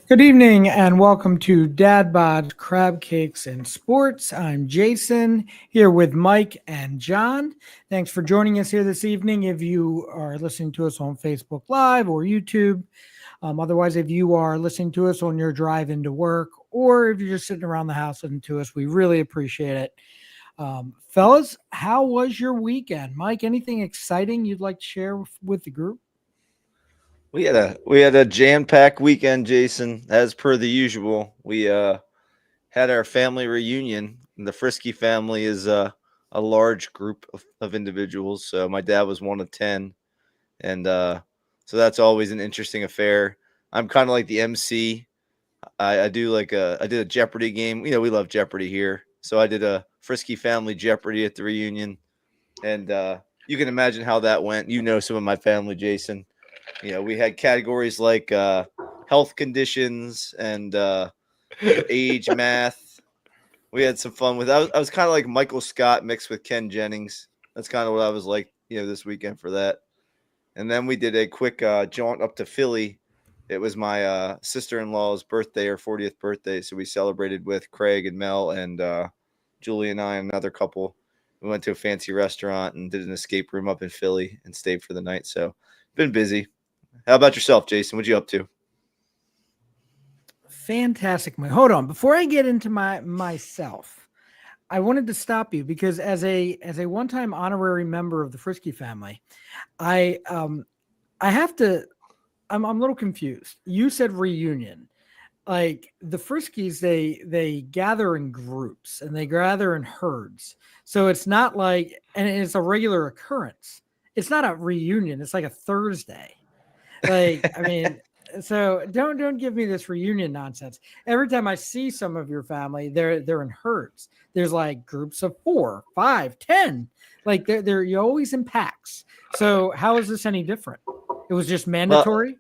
Good evening and welcome to Dad Bod Crab Cakes and Sports. I'm Jason here with Mike and John. Thanks for joining us here this evening. If you are listening to us on Facebook Live or YouTube, otherwise, if you are listening to us on your drive into work or if you're just sitting around the house listening to us, we really appreciate it. Fellas, how was your weekend? Mike, anything exciting you'd like to share with the group? We had a jam-packed weekend, Jason. As per the usual, we had our family reunion. And the Frisky family is a large group of individuals. So my dad was one of 10, and so that's always an interesting affair. I'm kind of like the MC. I did a Jeopardy game. You know, we love Jeopardy here, so I did a Frisky family Jeopardy at the reunion, and you can imagine how that went. You know, some of my family, Jason. You know, we had categories like health conditions and age, math. We had some fun with. I was kind of like Michael Scott mixed with Ken Jennings. That's kind of what I was like, this weekend for that. And then we did a quick jaunt up to Philly. It was my sister-in-law's birthday, her 40th birthday, so we celebrated with Craig and Mel and Julie and I and another couple. We went to a fancy restaurant and did an escape room up in Philly and stayed for the night. So, been busy. How about yourself, Jason? What you up to? Fantastic. Hold on. Before I get into myself, I wanted to stop you because as a one-time honorary member of the Frisky family, I have to I'm a little confused. You said reunion. Like the Friskies, they gather in groups and they gather in herds. So it's not like, and it's a regular occurrence. It's not a reunion. It's like a Thursday. Like, I mean, so don't give me this reunion nonsense. Every time I see some of your family, they're in herds. There's like groups of 4, 5, 10. Like you're always in packs. So how is this any different? It was just Well, mandatory.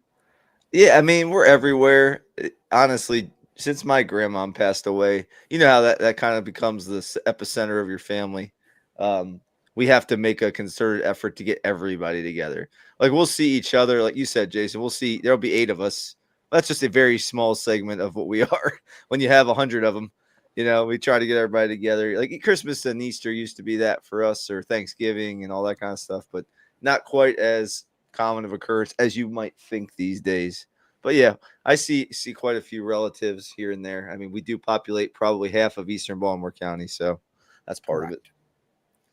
yeah, I mean, we're everywhere. Honestly, since my grandma passed away, you know how that kind of becomes the epicenter of your family. Um, we have to make a concerted effort to get everybody together. Like we'll see each other, like you said, Jason. We'll see. There'll be 8 of us. That's just a very small segment of what we are. When you have 100 of them, we try to get everybody together. Like Christmas and Easter used to be that for us, or Thanksgiving and all that kind of stuff, but not quite as common of occurrence as you might think these days. But yeah, I see quite a few relatives here and there. I mean, we do populate probably half of Eastern Baltimore County, so that's part of it. Correct.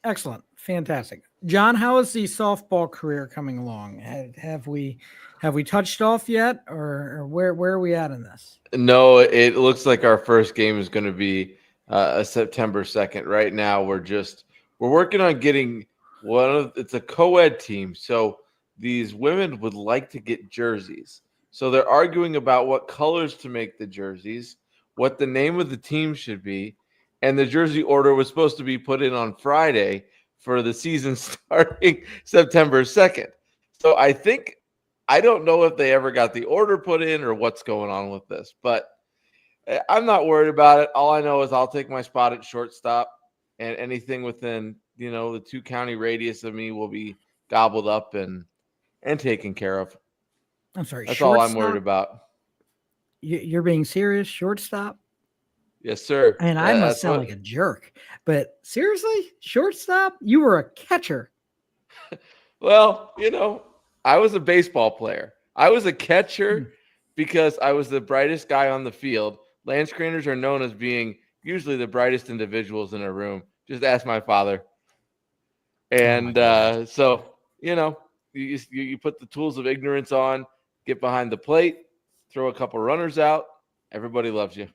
Excellent. Fantastic. John, how is the softball career coming along? Have we touched off yet, or where are we at in this? No, it looks like our first game is going to be a September 2nd. Right now, we're working on getting it's a co-ed team. So these women would like to get jerseys. So they're arguing about what colors to make the jerseys, what the name of the team should be, and the jersey order was supposed to be put in on Friday for the season starting September 2nd. So I don't know if they ever got the order put in or what's going on with this, but I'm not worried about it. All I know is I'll take my spot at shortstop, and anything within, the 2-county radius of me will be gobbled up and taken care of. I'm sorry, That's all I'm worried shortstop. about. You're being serious, shortstop? Yes, sir. And I must That's sound what. like a jerk, but seriously, shortstop? You were a catcher. Well, I was a baseball player. I was a catcher because I was the brightest guy on the field. Land screeners are known as being usually the brightest individuals in a room. Just ask my father. And so, you put the tools of ignorance on, get behind the plate, throw a couple runners out. Everybody loves you.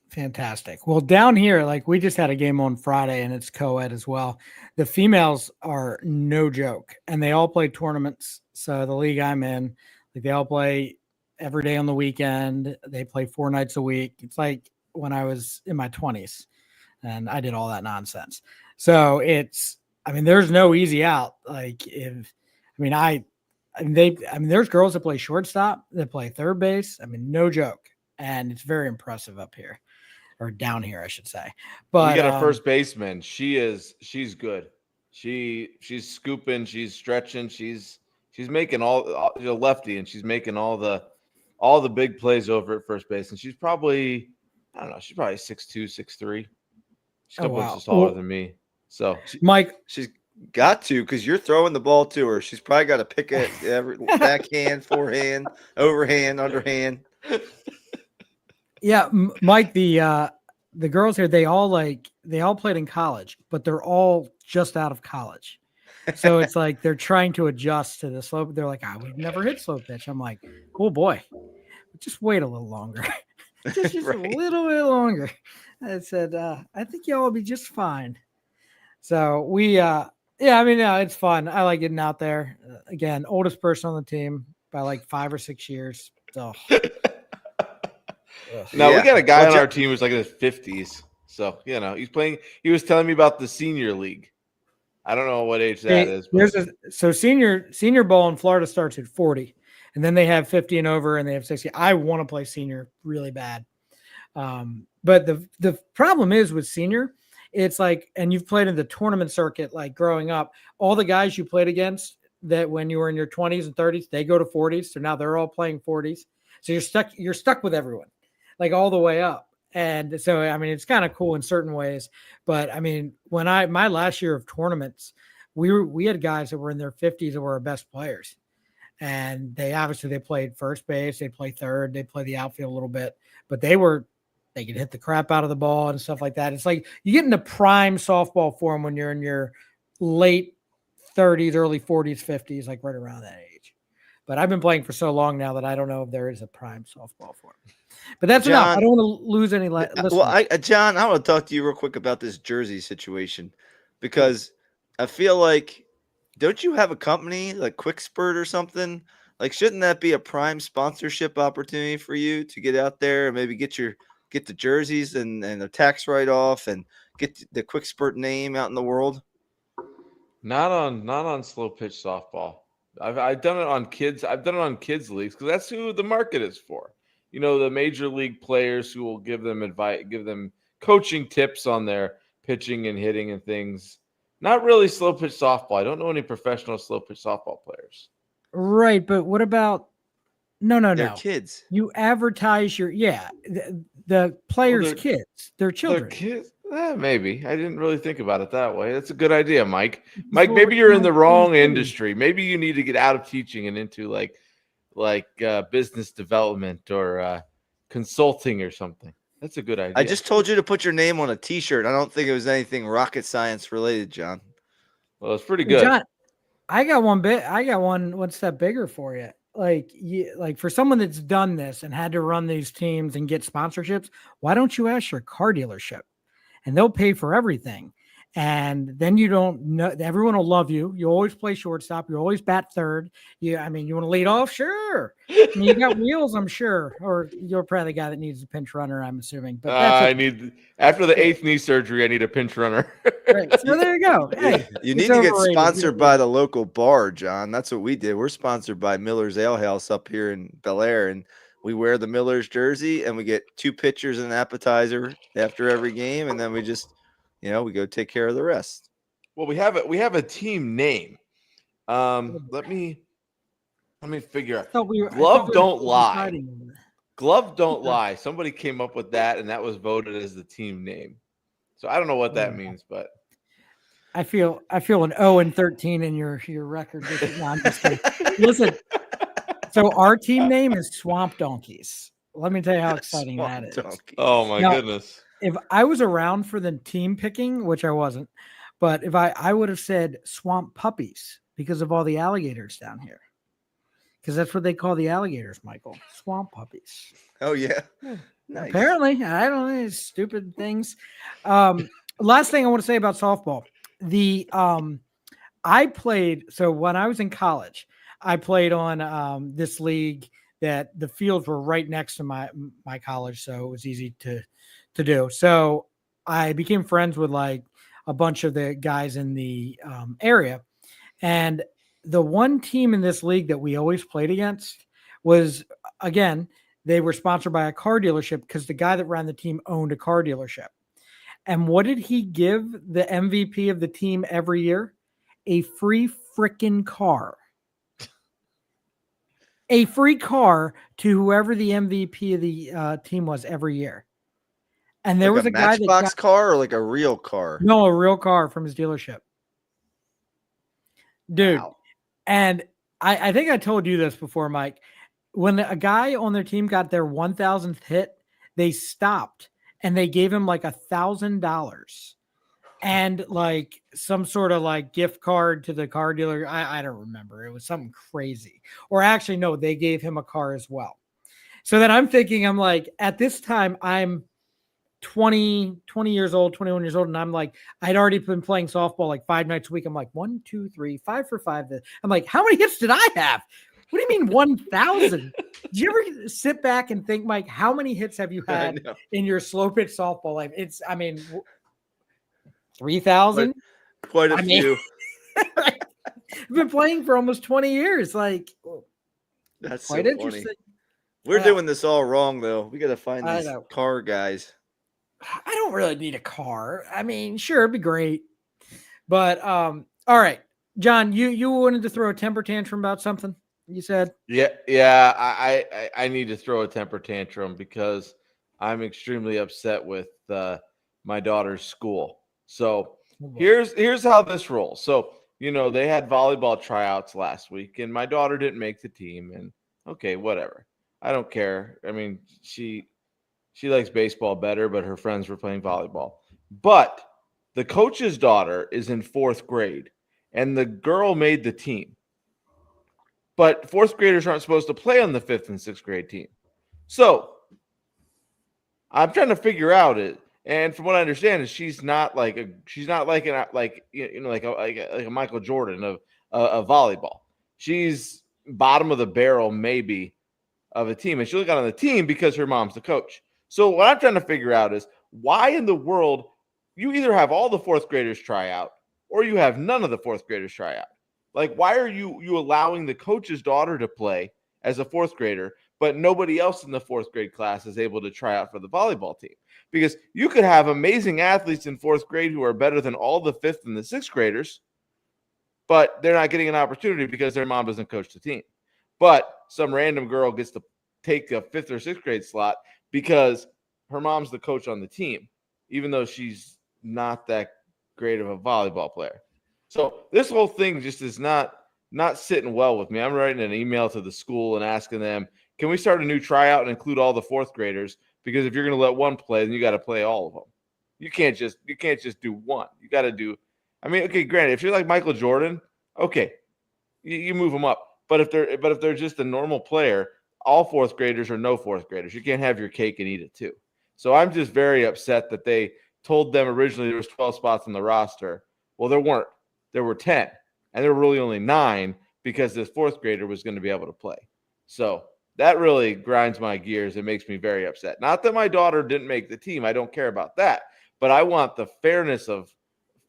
Fantastic. Well, down here, like we just had a game on Friday and it's co-ed as well. The females are no joke and they all play tournaments. So the league I'm in, like they all play every day on the weekend. They play 4 nights a week. It's like when I was in my 20s and I did all that nonsense. So there's no easy out. Like there's girls that play shortstop, that play third base. No joke. And it's very impressive up here. Or down here, I should say. But we got a first baseman. She's good. She's scooping. She's stretching. She's making all lefty, and she's making all the all the big plays over at first base. And she's probably, I don't know, she's probably 6'2", 6'3". She's a couple inches taller than me. So, Mike, she's got to, because you're throwing the ball to her. She's probably got to pick it every backhand, forehand, overhand, underhand. yeah, Mike, the girls here, they all played in college, but they're all just out of college. So it's like they're trying to adjust to the slope. They're like, we've never hit slow pitch. I'm like, oh boy, just wait a little longer. just Right. a little bit longer. I said, I think y'all will be just fine. So we, it's fun. I like getting out there. Again, oldest person on the team by like 5 or 6 years. So. Now we got a guy on our team who's like in his 50s. So, he's playing. He was telling me about the senior league. I don't know what age that is. So senior ball in Florida starts at 40, and then they have 50 and over, and they have 60. I want to play senior really bad. But the problem is with senior, it's like, and you've played in the tournament circuit, like growing up, all the guys you played against that when you were in your 20s and 30s, they go to 40s. So now they're all playing 40s. So you're stuck with everyone, like all the way up. And so, I mean, it's kind of cool in certain ways, but I mean, when my last year of tournaments, we had guys that were in their 50s that were our best players, and they played first base, they play third, they play the outfield a little bit, but they could hit the crap out of the ball and stuff like that. It's like you get into prime softball form when you're in your late 30s, early 40s, 50s, like right around that age. But I've been playing for so long now that I don't know if there is a prime softball form. But that's enough. I don't want to lose any listeners. Well, John, I want to talk to you real quick about this jersey situation, because I feel like, don't you have a company like Quick Spurt or something? Like, shouldn't that be a prime sponsorship opportunity for you to get out there and maybe get the jerseys and the tax write-off and get the Quick Spurt name out in the world? Not on slow pitch softball. I've done it on kids. I've done it on kids leagues because that's who the market is for. The major league players who will give them advice, give them coaching tips on their pitching and hitting and things. Not really slow pitch softball. I don't know any professional slow pitch softball players. Right, but what about no. They're kids. You advertise the players' kids, their children. Their kids. Maybe. I didn't really think about it that way. That's a good idea, Mike. Mike, maybe you're in the wrong industry. Maybe you need to get out of teaching and into like business development or consulting or something. That's a good idea. I just told you to put your name on a T-shirt. I don't think it was anything rocket science related, John. Well, it's pretty good. John, I got one step bigger for you. Like for someone that's done this and had to run these teams and get sponsorships, why don't you ask your car dealership? And they'll pay for everything. And then you don't know, everyone will love you. You always play shortstop. You always bat third. You want to lead off? Sure. I mean, you got wheels, I'm sure. Or you're probably the guy that needs a pinch runner, I'm assuming. But after the 8th knee surgery, I need a pinch runner. Right. So there you go. Hey, you need to get sponsored by the local bar, John. That's what we did. We're sponsored by Miller's Ale House up here in Bel Air, and we wear the Miller's jersey, and we get 2 pitchers and an appetizer after every game, and then we just, we go take care of the rest. Well, we have a team name. Let me figure out. Glove don't lie. Glove don't lie. Somebody came up with that, and that was voted as the team name. So I don't know what that means, but I feel an 0-13 in your record. No, I'm just kidding. Listen. So our team name is Swamp Donkeys. Let me tell you how exciting that is. Oh my goodness. If I was around for the team picking, which I wasn't, but if I would have said Swamp Puppies because of all the alligators down here. Because that's what they call the alligators, Michael. Swamp Puppies. Oh, yeah. Nice. Apparently. I don't know. Stupid things. Last thing I want to say about softball. I played, so when I was in college, I played on this league that the fields were right next to my college, so it was easy to do. So I became friends with like a bunch of the guys in the area, and the one team in this league that we always played against was, again, they were sponsored by a car dealership because the guy that ran the team owned a car dealership. And what did he give the MVP of the team every year? A free freaking car. a free car to whoever the MVP of the team was every year. And there Like was a a guy that Matchbox got car or like a real car? a real car from his dealership. Dude. Wow. And I think I told you this before, Mike. When a guy on their team got their 1,000th hit, they stopped and they gave him like $1,000 and like some sort of like gift card to the car dealer. I don't remember. It was something crazy. Or actually, no, they gave him a car as well. So then I'm thinking, I'm like, at this time, I'm 20 years old, 21 years old. And I'm like, I'd already been playing softball like 5 nights a week. I'm like, 1, 2, 3, 5 for 5. I'm like, how many hits did I have? What do you mean 1,000? Do you ever sit back and think, Mike, how many hits have you had in your slow pitch softball life? It's, I mean, 3,000? Quite a few. I've been playing for almost 20 years. Like, That's quite so interesting. funny. We're doing this all wrong, though. We got to find these car guys. I don't really need a car. I mean, sure, it'd be great. But all right. John, you wanted to throw a temper tantrum about something, you said? Yeah. I need to throw a temper tantrum because I'm extremely upset with my daughter's school. So here's how this rolls. So, they had volleyball tryouts last week, and my daughter didn't make the team. And okay, whatever. I don't care. I mean, she likes baseball better, but her friends were playing volleyball. But the coach's daughter is in 4th grade, and the girl made the team. But 4th graders aren't supposed to play on the 5th and 6th grade team. So I'm trying to figure out it. And from what I understand, is she's not like a Michael Jordan of volleyball. She's bottom of the barrel, maybe, of a team. And she only got on the team because her mom's the coach. So what I'm trying to figure out is why in the world you either have all the 4th graders try out or you have none of the 4th graders try out. Like, why are you allowing the coach's daughter to play as a 4th grader, but nobody else in the 4th grade class is able to try out for the volleyball team? Because you could have amazing athletes in 4th grade who are better than all the 5th and the 6th graders, but they're not getting an opportunity because their mom doesn't coach the team. But some random girl gets to take a 5th or 6th grade slot because her mom's the coach on the team, even though she's not that great of a volleyball player. So this whole thing just is not sitting well with me. I'm writing an email to the school and asking them, can we start a new tryout and include all the 4th graders? Because if you're going to let one play, then you got to play all of them. You can't just do one. You got to do. I mean, okay, granted, if you're like Michael Jordan, okay, you move them up. But if they're just a normal player, all 4th graders or no 4th graders, you can't have your cake and eat it too. So I'm just very upset that they told them originally there was 12 spots on the roster. Well, there weren't. There were 10, and there were really only 9 because this 4th grader was going to be able to play. So that really grinds my gears. It makes me very upset. Not that my daughter didn't make the team. I don't care about that. But I want the fairness of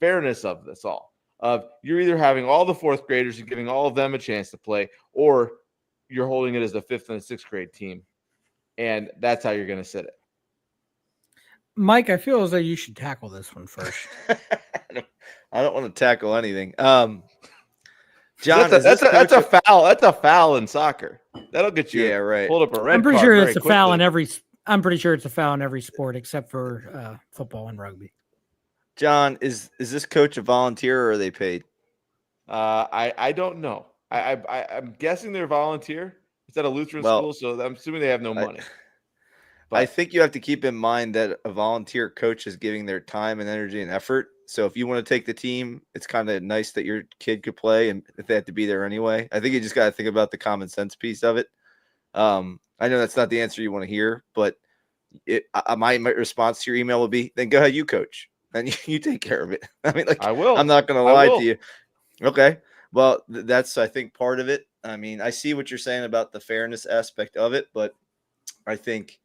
this all. Of you're either having all the 4th graders and giving all of them a chance to play, or you're holding it as the 5th and the 6th grade team, and that's how you're going to sit it. Mike, I feel as though you should tackle this one first. I don't want to tackle anything. John, that's a foul. That's a foul in soccer. That'll get you. Yeah, right. Hold up a red I'm pretty card sure very it's a quickly. foul in every. I'm pretty sure it's a foul in every sport except for football and rugby. John, is this coach a volunteer or are they paid? I don't know. I'm guessing they're volunteer. It's at a Lutheran school, so I'm assuming they have no money. I think you have to keep in mind that a volunteer coach is giving their time and energy and effort. So if you want to take the team, it's kind of nice that your kid could play, and if they have to be there anyway. I think you just got to think about the common sense piece of it. I know that's not the answer you want to hear, but my response to your email will be, then go ahead, you coach, and you take care of it. I mean, like, I will. I'm not going to lie to you. Okay. Well, that's, I think, part of it. I mean, I see what you're saying about the fairness aspect of it, but I think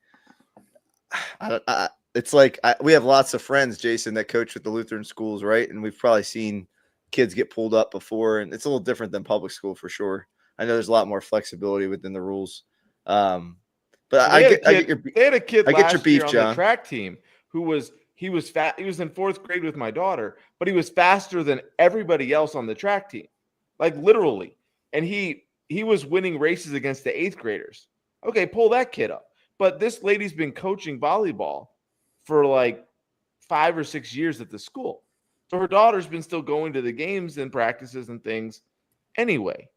it's like we have lots of friends, Jason, that coach with the Lutheran schools, right? And we've probably seen kids get pulled up before, and it's a little different than public school for sure. I know there's a lot more flexibility within the rules. But I get your beef. They had a kid last year on John. the track team who was he was in 4th grade with my daughter, but he was faster than everybody else on the track team, like literally. And he he was winning races against the 8th graders. Okay, pull that kid up. But this lady's been coaching volleyball for like 5 or 6 years at the school. So her daughter's been still going to the games and practices and things anyway.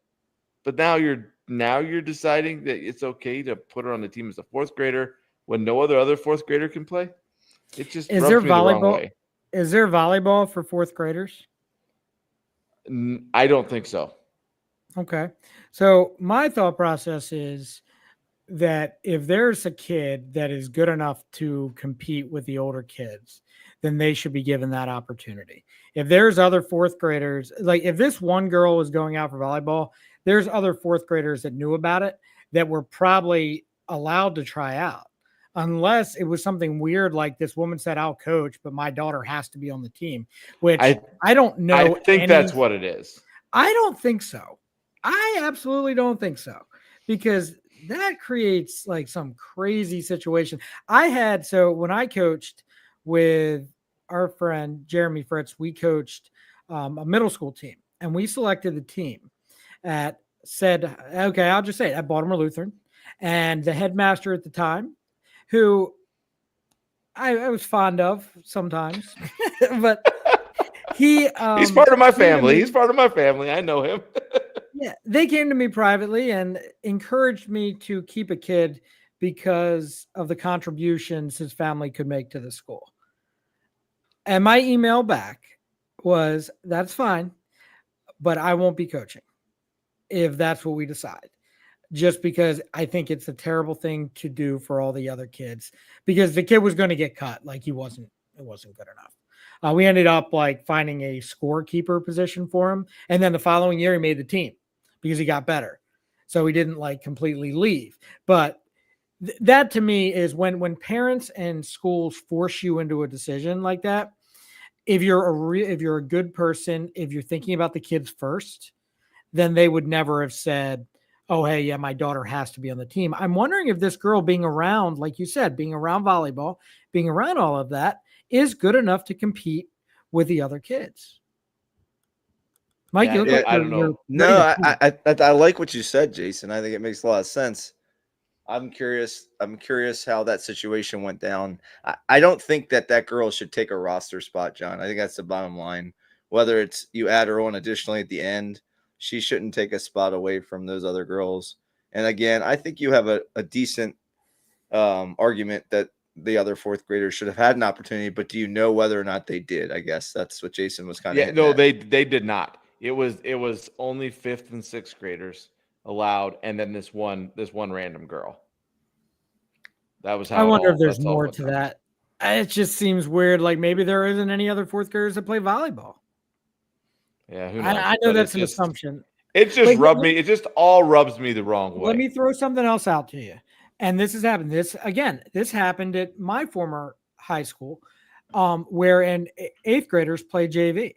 But now you're deciding that it's okay to put her on the team as a 4th grader when no other 4th grader can play. It just Is rubs there me the wrong volleyball? way. Is there volleyball for 4th graders? I don't think so. Okay. So my thought process is that if there's a kid that is good enough to compete with the older kids, then they should be given that opportunity. If there's other 4th graders, like if this one girl was going out for volleyball, there's other 4th graders that knew about it that were probably allowed to try out. Unless it was something weird like this woman said, I'll coach, but my daughter has to be on the team, which I don't know. I think that's what it is. I don't think so. I absolutely don't think so, because that creates like some crazy situation. So when I coached with our friend Jeremy Fritz, we coached a middle school team, and we selected the team at I'll just say it, at Baltimore Lutheran, and the headmaster at the time, who I was fond of sometimes, but he's part of my family. He's part of my family. I know him. Yeah, they came to me privately and encouraged me to keep a kid because of the contributions his family could make to the school. And my email back was, that's fine, but I won't be coaching if that's what we decide. Just because I think it's a terrible thing to do for all the other kids, because the kid was going to get cut. Like it wasn't good enough. We ended up like finding a scorekeeper position for him. And then the following year he made the team because he got better. So he didn't like completely leave. But that to me is when parents and schools force you into a decision like that. If you're a good person, if you're thinking about the kids first, then they would never have said, oh, hey, yeah, my daughter has to be on the team. I'm wondering if this girl being around, like you said, being around volleyball, being around all of that is good enough to compete with the other kids. Mike, you look like I don't know. No, I like what you said, Jason. I think it makes a lot of sense. I'm curious how that situation went down. I don't think that girl should take a roster spot, John. I think that's the bottom line. Whether it's you add her on additionally at the end, she shouldn't take a spot away from those other girls. And again, I think you have a decent argument that the other 4th graders should have had an opportunity, but do you know whether or not they did? I guess that's what Jason was kind of no, they did not. It was only 5th and 6th graders allowed, and then this one random girl. That was how. I wonder if there's more to that. It just seems weird. Like maybe there isn't any other 4th graders that play volleyball. Yeah, who knows? I know that's an assumption. It just rubbed me. It just all rubs me the wrong way. Let me throw something else out to you. And this has happened. This happened at my former high school, where 8th graders play JV.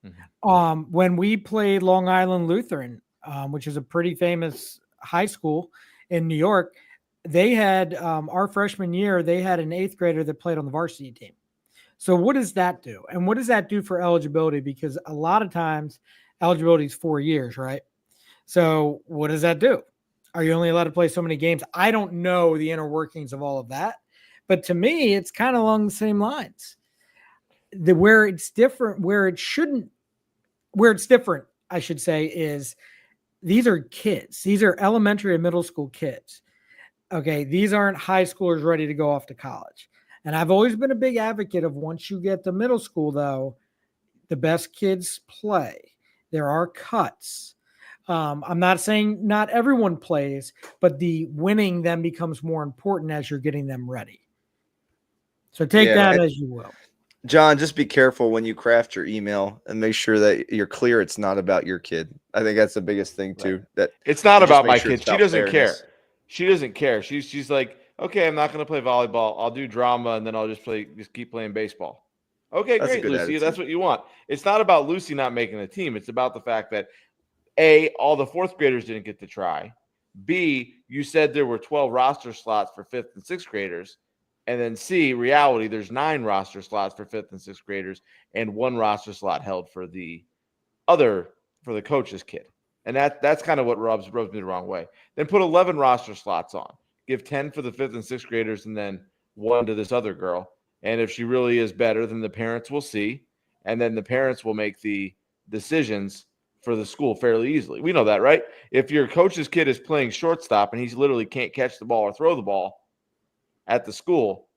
Mm-hmm. When we played Long Island Lutheran, which is a pretty famous high school in New York, they had our freshman year, they had an 8th grader that played on the varsity team. So what does that do? And what does that do for eligibility? Because a lot of times eligibility is 4 years, right? So what does that do? Are you only allowed to play so many games? I don't know the inner workings of all of that, but to me, it's kind of along the same lines. Where it's different, where it's different, I should say, is these are kids. These are elementary and middle school kids. Okay, these aren't high schoolers ready to go off to college. And I've always been a big advocate of once you get to middle school, though, the best kids play. There are cuts. I'm not saying not everyone plays, but the winning then becomes more important as you're getting them ready. So take that as you will. John, just be careful when you craft your email and make sure that you're clear it's not about your kid. I think that's the biggest thing, too. Right. That it's not about my kid. She doesn't care. She doesn't care. She's like, okay, I'm not going to play volleyball. I'll do drama, and then I'll just keep playing baseball. Okay, that's great, Lucy. Attitude. That's what you want. It's not about Lucy not making the team. It's about the fact that, A, all the 4th graders didn't get to try. B, you said there were 12 roster slots for 5th and 6th graders. And then C, reality, there's 9 roster slots for 5th and 6th graders and 1 roster slot held for the coach's kid. And that's kind of what rubs me the wrong way. Then put 11 roster slots on. Give 10 for the 5th and 6th graders and then 1 to this other girl. And if she really is better, then the parents will see. And then the parents will make the decisions for the school fairly easily. We know that, right? If your coach's kid is playing shortstop and he literally can't catch the ball or throw the ball at the school,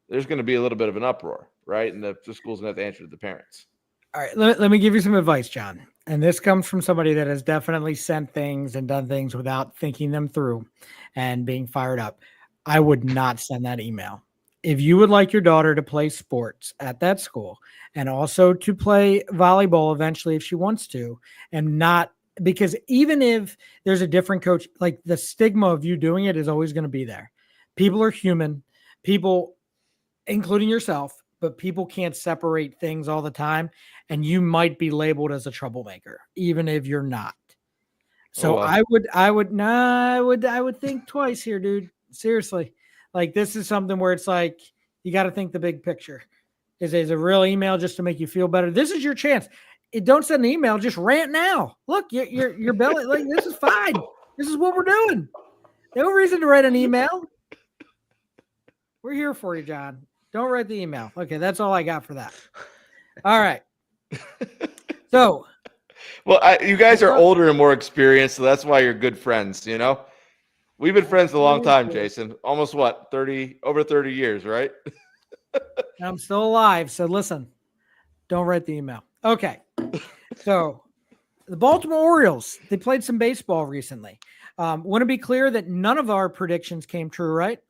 there's going to be a little bit of an uproar, right? And the school's going to have to answer to the parents. All right, let me give you some advice, John. And this comes from somebody that has definitely sent things and done things without thinking them through and being fired up. I would not send that email. If you would like your daughter to play sports at that school and also to play volleyball eventually if she wants to, and not because even if there's a different coach, like the stigma of you doing it is always going to be there. People are human, people, including yourself, but people can't separate things all the time. And you might be labeled as a troublemaker, even if you're not. So I would think twice here, dude. Seriously. Like this is something where it's like, you got to think the big picture. Is a real email just to make you feel better. This is your chance. Don't send an email, just rant now. Look, your belly, like this is fine. This is what we're doing. No reason to write an email. We're here for you, John. Don't write the email. Okay, that's all I got for that. All right. So, well, you guys are older and more experienced, so that's why you're good friends, you know? We've been friends a long time, Jason. Almost what? Over 30 years, right? I'm still alive, so listen. Don't write the email. Okay. So, the Baltimore Orioles, they played some baseball recently. Want to be clear that none of our predictions came true, right?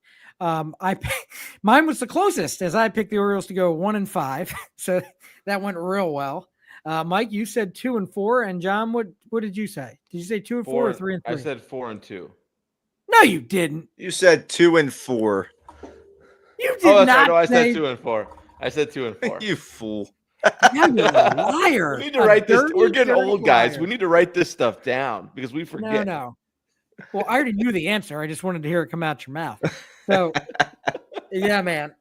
Mine was the closest as I picked the Orioles to go 1-5. So that went real well. Mike, you said 2-4, and John, what did you say? Did you say 2-4 or 3-3? I said 4-2. No, you didn't. You said 2-4. You did not. No, I said 2-4. I said 2-4. You fool. You're a liar. We need to write this. We're getting old, guys. We need to write this stuff down because we forget. No. Well, I already knew the answer. I just wanted to hear it come out your mouth. So, yeah, man.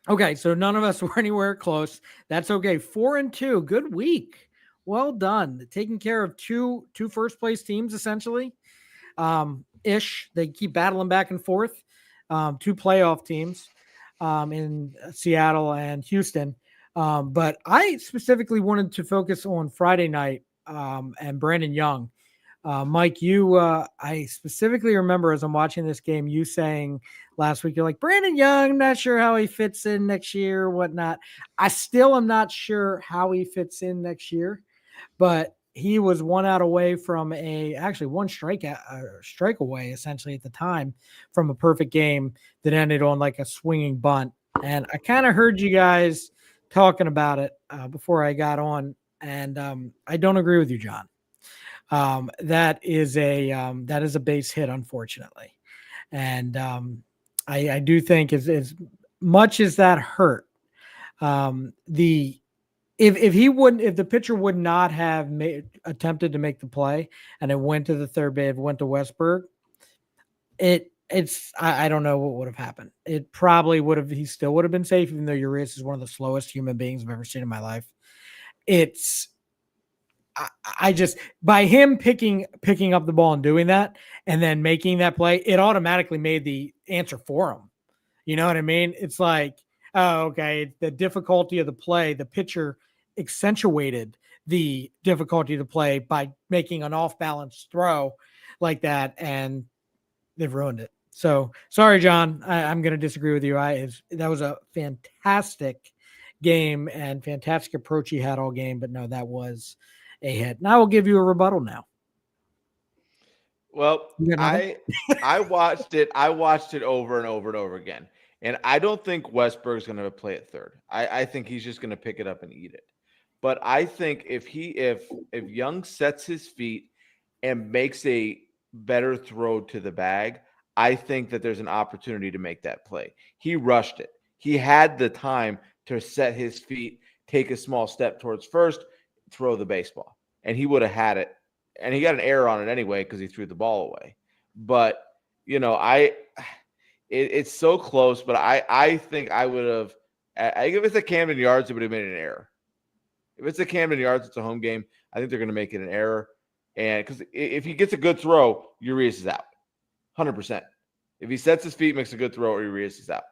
Okay, so none of us were anywhere close. That's okay. 4-2, good week. Well done. Taking care of two first place teams essentially. Ish. They keep battling back and forth. 2 playoff teams in Seattle and Houston. But I specifically wanted to focus on Friday night and Brandon Young. Mike, I specifically remember as I'm watching this game, you saying last week, you're like, Brandon Young, not sure how he fits in next year, whatnot. I still am not sure how he fits in next year, but he was 1 out away from one strike away essentially at the time from a perfect game that ended on like a swinging bunt. And I kind of heard you guys talking about it before I got on. And I don't agree with you, John. That is a base hit, unfortunately. And I do think as much as that hurt, if the pitcher would not have attempted to make the play and it went to the third base, went to Westberg, I don't know what would have happened. It probably would have, he still would have been safe, even though Urias is one of the slowest human beings I've ever seen in my life. I just, by him picking up the ball and doing that and then making that play, it automatically made the answer for him. You know what I mean? It's like, oh, okay, the difficulty of the play, the pitcher accentuated the difficulty of the play by making an off-balance throw like that, and they've ruined it. So sorry, John, I'm going to disagree with you. That was a fantastic game and fantastic approach he had all game, but no, that was a hit. Now I will give you a rebuttal now. Well, I watched it. I watched it over and over and over again. And I don't think Westberg's going to play at third. I think he's just going to pick it up and eat it. But I think if Young sets his feet and makes a better throw to the bag, I think that there's an opportunity to make that play. He rushed it. He had the time to set his feet, take a small step towards first, throw the baseball, and he would have had it. And he got an error on it anyway because he threw the ball away. But, you know, it's so close, but I think I would have – I give it to Camden Yards, it would have made an error. If it's a Camden Yards, it's a home game. I think they're going to make it an error. And because if he gets a good throw, Urias is out, 100%. If he sets his feet, makes a good throw, Urias is out.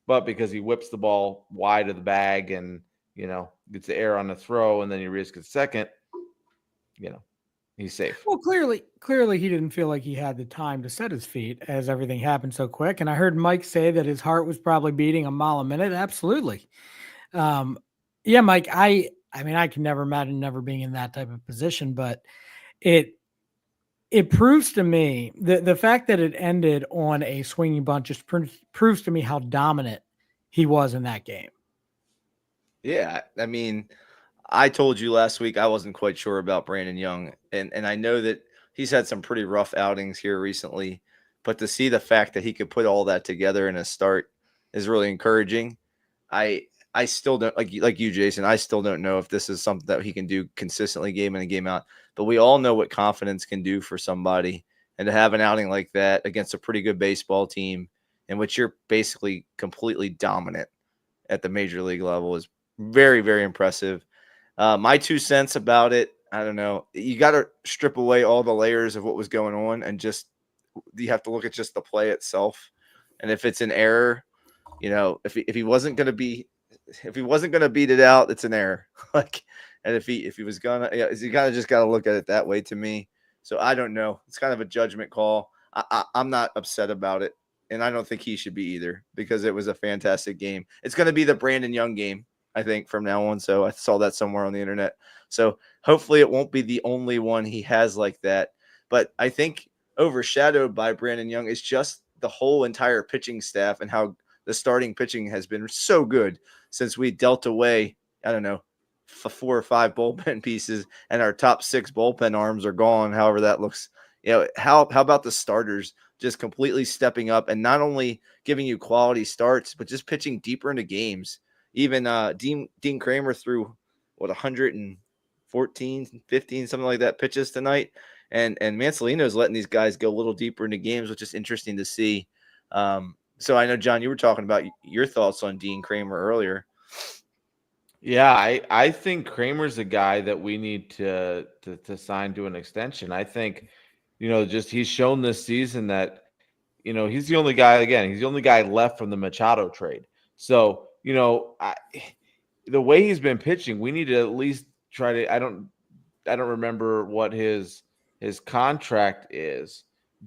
But because he whips the ball wide of the bag and, gets the error on the throw, and then Urias gets second, he's safe. Well, clearly he didn't feel like he had the time to set his feet as everything happened so quick. And I heard Mike say that his heart was probably beating a mile a minute. Absolutely. Yeah, Mike, I mean, I can never imagine never being in that type of position, but it proves to me the fact that it ended on a swinging bunt just proves to me how dominant he was in that game. Yeah, I mean, I told you last week I wasn't quite sure about Brandon Young, and I know that he's had some pretty rough outings here recently, but to see the fact that he could put all that together in a start is really encouraging. I still don't like you, Jason. I still don't know if this is something that he can do consistently game in and game out, but we all know what confidence can do for somebody, and to have an outing like that against a pretty good baseball team in which you're basically completely dominant at the major league level is very, very impressive. My 2 cents about it, I don't know. You got to strip away all the layers of what was going on, and just you have to look at just the play itself. And if it's an error, if he wasn't going to beat it out, it's an error. And if he was gonna, you kind of just got to look at it that way to me. So I don't know. It's kind of a judgment call. I'm not upset about it, and I don't think he should be either, because it was a fantastic game. It's going to be the Brandon Young game, I think, from now on. So I saw that somewhere on the internet. So hopefully it won't be the only one he has like that. But I think overshadowed by Brandon Young is just the whole entire pitching staff and how the starting pitching has been so good since we dealt away, I don't know, 4 or 5 bullpen pieces, and our top 6 bullpen arms are gone. However that looks, how about the starters just completely stepping up and not only giving you quality starts, but just pitching deeper into games. Even Dean Kramer threw 114, 15, something like that pitches tonight. And Mancelino's letting these guys go a little deeper into games, which is interesting to see. So I know, John, you were talking about your thoughts on Dean Kramer earlier. Yeah, I think Kramer's a guy that we need to sign to an extension. I think, just he's shown this season that, he's the only guy, he's the only guy left from the Machado trade. So, the way he's been pitching, we need to at least try to, I don't remember what his contract is,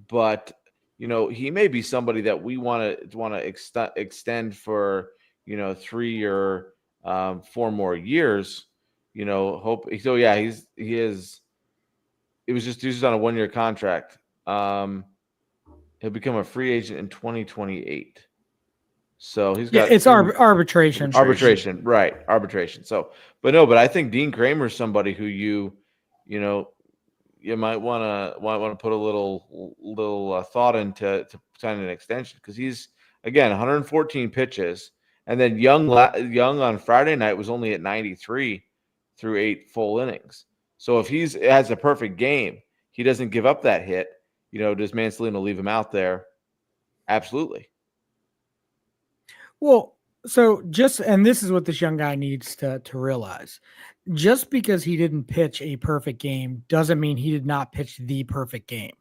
but he may be somebody that we want to extend for 3 or 4 more years. Hope so. Yeah, he's just on a 1-year contract. He'll become a free agent in 2028. So he's got it's arbitration. Right? Arbitration. So, but I think Dean Kramer is somebody who you might want to put a little thought into to sign an extension, because he's, again, 114 pitches, and then Young on Friday night was only at 93 through 8 full innings. So if has a perfect game, he doesn't give up that hit. Does Mancelino leave him out there? Absolutely. Well, so and this is what this young guy needs to realize. Just because he didn't pitch a perfect game doesn't mean he did not pitch the perfect game.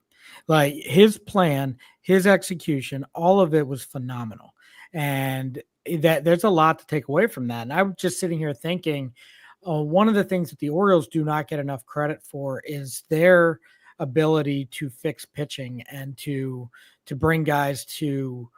Like, his plan, his execution, all of it was phenomenal. And that there's a lot to take away from that. And I'm just sitting here thinking, one of the things that the Orioles do not get enough credit for is their ability to fix pitching and to bring guys to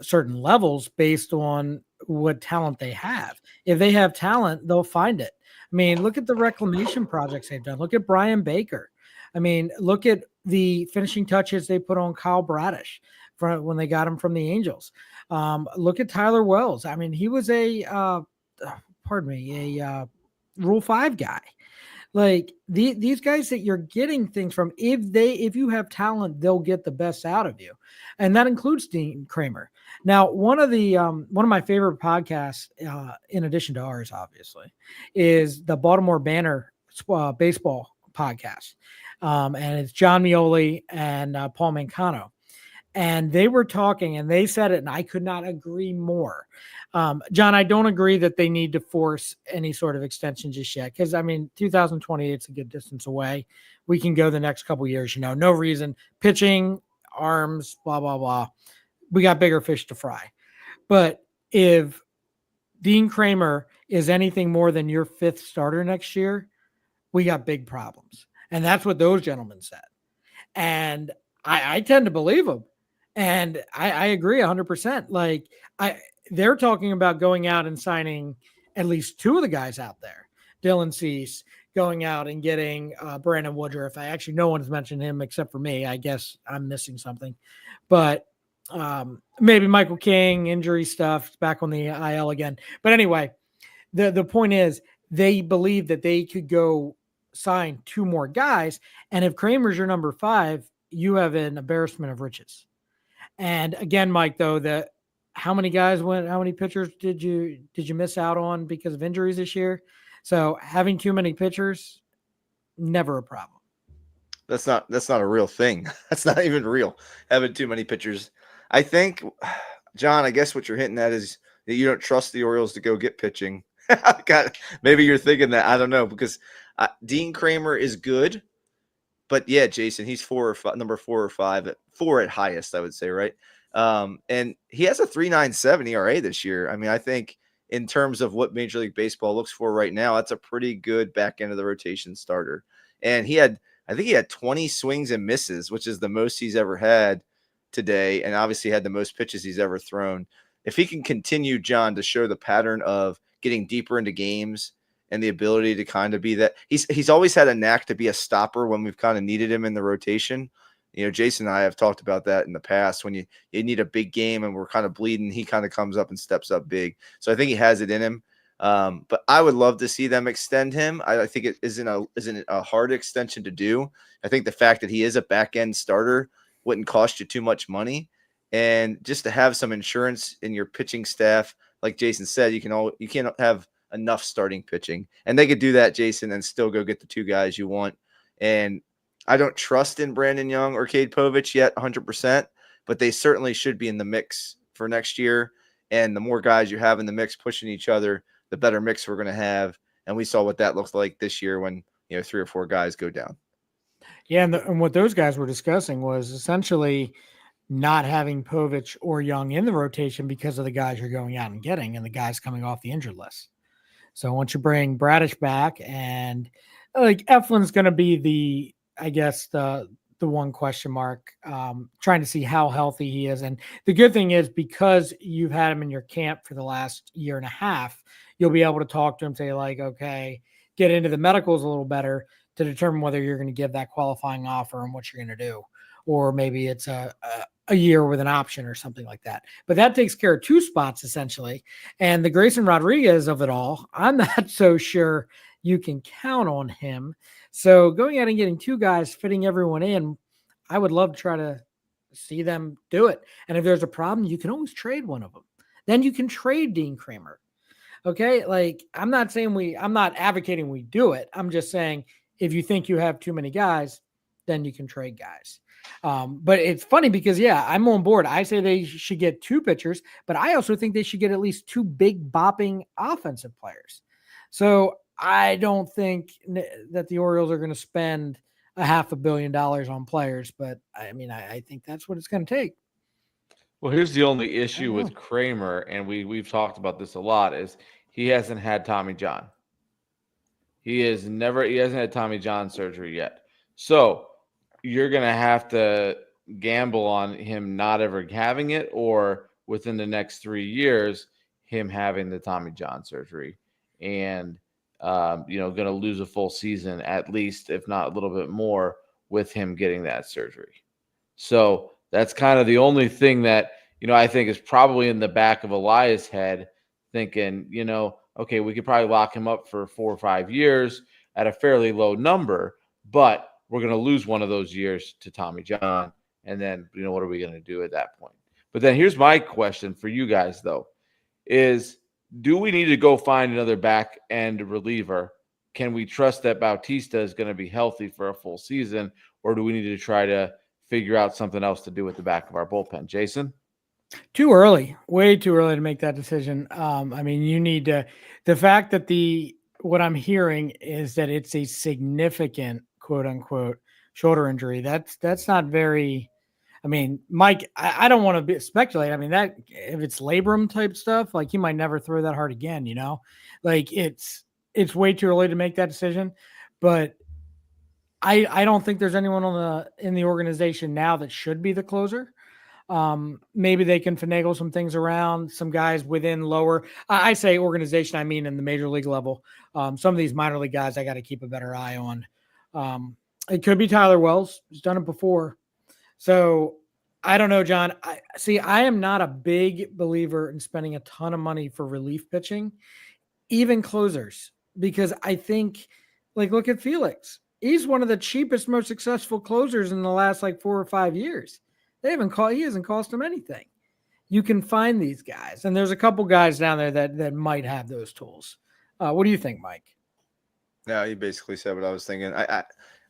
certain levels based on what talent they have. If they have talent, they'll find it. I mean, look at the reclamation projects they've done. Look at Brian Baker. I mean, look at the finishing touches they put on Kyle Bradish when they got him from the Angels. Look at Tyler Wells. I mean, he was a Rule 5 guy. Like, these guys that you're getting things from, if you have talent, they'll get the best out of you. And that includes Dean Kramer. Now, one of my favorite podcasts, in addition to ours, obviously, is the Baltimore Banner baseball podcast. And it's John Mioli and Paul Mancano. And they were talking and they said it, and I could not agree more. John, I don't agree that they need to force any sort of extension just yet. Because, I mean, 2028 is a good distance away. We can go the next couple of years, no reason. Pitching, arms, blah, blah, blah. We got bigger fish to fry. But if Dean Kramer is anything more than your fifth starter next year, we got big problems. And that's what those gentlemen said. And I tend to believe them. And I agree 100%. Like, they're talking about going out and signing at least two of the guys out there. Dylan Cease going out and getting Brandon Woodruff. No one's mentioned him except for me. I guess I'm missing something. But maybe Michael King, injury stuff, back on the IL again. But anyway, the point is they believe that they could go sign two more guys. And if Kramer's your number 5, you have an embarrassment of riches. And again, Mike, though, how many pitchers did you miss out on because of injuries this year? So having too many pitchers, never a problem. That's not a real thing. That's not even real. Having too many pitchers. I think, John, I guess what you're hinting at is that you don't trust the Orioles to go get pitching. God, maybe you're thinking that. I don't know, because Dean Kramer is good. But yeah, Jason, he's number 4 or 5, 4 at highest, I would say, right? And he has a 3.97 ERA this year. I mean, I think in terms of what Major League Baseball looks for right now, that's a pretty good back end of the rotation starter. And I think he had 20 swings and misses, which is the most he's ever had today, and obviously had the most pitches he's ever thrown. If he can continue, John, to show the pattern of getting deeper into games and the ability to kind of be that, he's always had a knack to be a stopper when we've kind of needed him in the rotation. Jason and I have talked about that in the past. When you need a big game and we're kind of bleeding, he kind of comes up and steps up big. So I think he has it in him. But I would love to see them extend him. I think it isn't a hard extension to do. I think the fact that he is a back end starter wouldn't cost you too much money, and just to have some insurance in your pitching staff, like Jason said, you can't have enough starting pitching, and they could do that, Jason, and still go get the 2 guys you want. And I don't trust in Brandon Young or Cade Povich yet 100%, but they certainly should be in the mix for next year. And the more guys you have in the mix pushing each other, the better mix we're going to have. And we saw what that looks like this year when 3 or 4 guys go down. Yeah, and what those guys were discussing was essentially not having Povich or Young in the rotation because of the guys you're going out and getting and the guys coming off the injured list. So once you bring Bradish back, and like Eflin's going to be the one question mark, trying to see how healthy he is. And the good thing is, because you've had him in your camp for the last year and a half, you'll be able to talk to him, say like, okay, get into the medicals a little better to determine whether you're going to give that qualifying offer and what you're going to do. Or maybe it's a year with an option or something like that. But that takes care of 2 spots essentially. And the Grayson Rodriguez of it all, I'm not so sure you can count on him. So going out and getting 2 guys, fitting everyone in, I would love to try to see them do it. And if there's a problem, you can always trade one of them. Then you can trade Dean Kramer. Okay. Like, I'm not advocating we do it. I'm just saying, if you think you have too many guys, then you can trade guys. But it's funny because, yeah, I'm on board. I say they should get 2 pitchers, but I also think they should get at least 2 big bopping offensive players. So I don't think that the Orioles are going to spend $500 million on players, but I mean, I think that's what it's going to take. Well, here's the only issue with Kramer, and we've talked about this a lot, is he hasn't had Tommy John. He hasn't had Tommy John surgery yet. So you're going to have to gamble on him not ever having it, or within the next 3 years, him having the Tommy John surgery and, going to lose a full season at least, if not a little bit more, with him getting that surgery. So that's kind of the only thing that, I think is probably in the back of Elias' head, thinking, okay, we could probably lock him up for 4 or 5 years at a fairly low number, but we're going to lose one of those years to Tommy John. And then, what are we going to do at that point? But then here's my question for you guys, though, is do we need to go find another back end reliever? Can we trust that Bautista is going to be healthy for a full season, or do we need to try to figure out something else to do with the back of our bullpen. Jason? Too early, way too early to make that decision. I mean, you need to, the fact that what I'm hearing is that it's a significant quote unquote shoulder injury. That's not very, I mean, Mike, I don't want to speculate. I mean, that if it's labrum type stuff, like he might never throw that hard again, like it's way too early to make that decision. But I don't think there's anyone in the organization now that should be the closer. Maybe they can finagle some things around, some guys within lower. I say organization, I mean in the major league level. Some of these minor league guys I got to keep a better eye on. It could be Tyler Wells. He's done it before. So I don't know, John. I am not a big believer in spending a ton of money for relief pitching, even closers, because I think, like, look at Felix. He's one of the cheapest, most successful closers in the last 4 or 5 years. He hasn't cost them anything. You can find these guys, and there's a couple guys down there that might have those tools. What do you think, Mike? No, you basically said what I was thinking.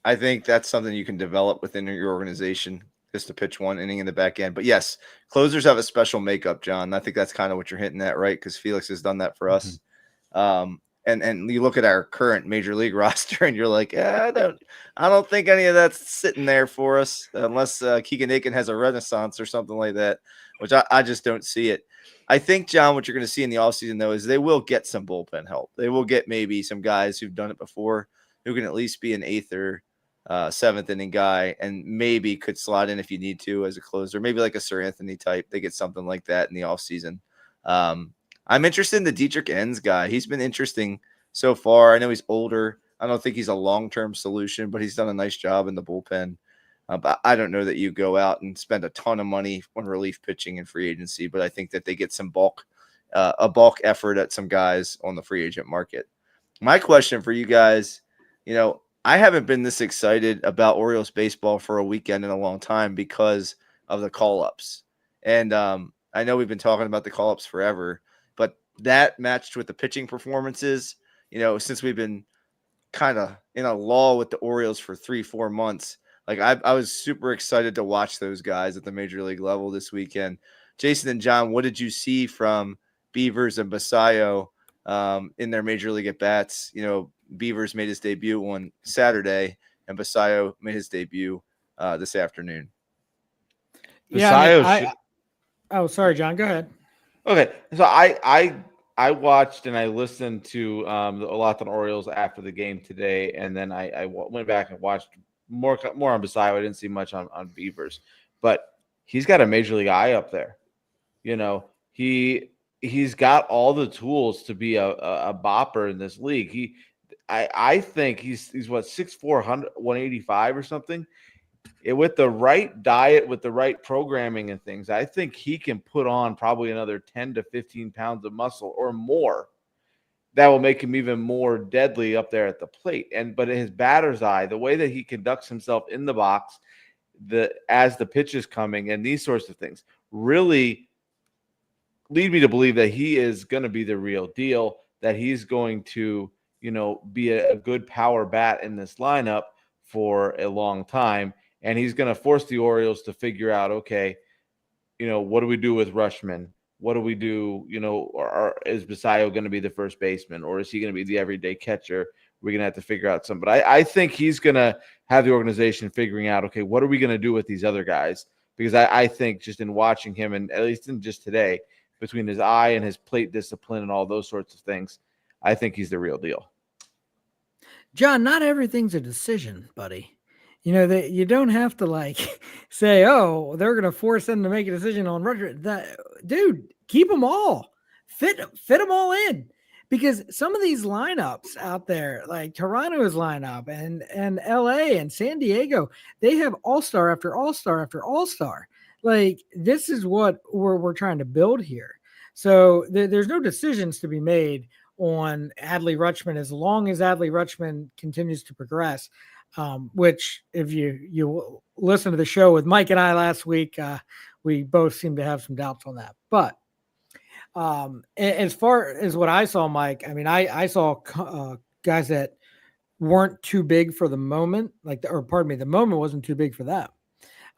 I think that's something you can develop within your organization, just to pitch one inning in the back end. But yes, closers have a special makeup, John. I think that's kind of what you're hinting at, right? Because Felix has done that for us. And you look at our current major league roster, and you're like, I don't think any of that's sitting there for us, unless Keegan Aiken has a renaissance or something like that, which I just don't see it. I think, John, what you're going to see in the offseason, though, is they will get some bullpen help. They will get maybe some guys who've done it before, who can at least be an 8th or 7th inning guy, and maybe could slot in if you need to as a closer, maybe like a Sir Anthony type. They get something like that in the offseason. I'm interested in the Dietrich Enns guy. He's been interesting so far. I know he's older. I don't think he's a long-term solution, but he's done a nice job in the bullpen. But I don't know that you go out and spend a ton of money on relief pitching in free agency, but I think that they get some a bulk effort at some guys on the free agent market. My question for you guys, I haven't been this excited about Orioles baseball for a weekend in a long time because of the call-ups. And I know we've been talking about the call-ups forever, but that matched with the pitching performances, since we've been kind of in a lull with the Orioles for 3-4 months, I was super excited to watch those guys at the major league level this weekend. Jason and John, what did you see from Beavers and Basayo in their major league at bats? Beavers made his debut on Saturday, and Basayo made his debut this afternoon. Yeah, sorry, John. Go ahead. Okay, so I watched and I listened to a lot on Orioles after the game today, and then I went back and watched more on Basayo. I didn't see much on Beavers, but he's got a major league eye up there. He's got all the tools to be a bopper in this league. I think he's what, 6'4", 185 or something. With the right diet, with the right programming and things, I think he can put on probably another 10 to 15 pounds of muscle or more. That will make him even more deadly up there at the plate. But his batter's eye, the way that he conducts himself in the box, as the pitch is coming, and these sorts of things really lead me to believe that he is going to be the real deal, that he's going to, be a good power bat in this lineup for a long time. And he's going to force the Orioles to figure out, okay, what do we do with Rushman? What do we do? Or is Basayo going to be the first baseman, or is he going to be the everyday catcher? We're going to have to figure out something. But I think he's going to have the organization figuring out, okay, what are we going to do with these other guys? Because I think just in watching him, and at least in just today, between his eye and his plate discipline and all those sorts of things, I think he's the real deal. John, not everything's a decision, buddy. That you don't have to say, oh, they're going to force them to make a decision on Roger. Dude, keep them all, fit them all in, because some of these lineups out there, like Toronto's lineup and LA and San Diego, they have all-star after all-star after all-star. This is what we're trying to build here. So there's no decisions to be made on Adley Rutschman as long as Adley Rutschman continues to progress. Which, if you listen to the show with Mike and I last week, we both seem to have some doubts on that. But as far as what I saw, Mike, I mean, I saw guys that weren't too big for the moment, the moment wasn't too big for them.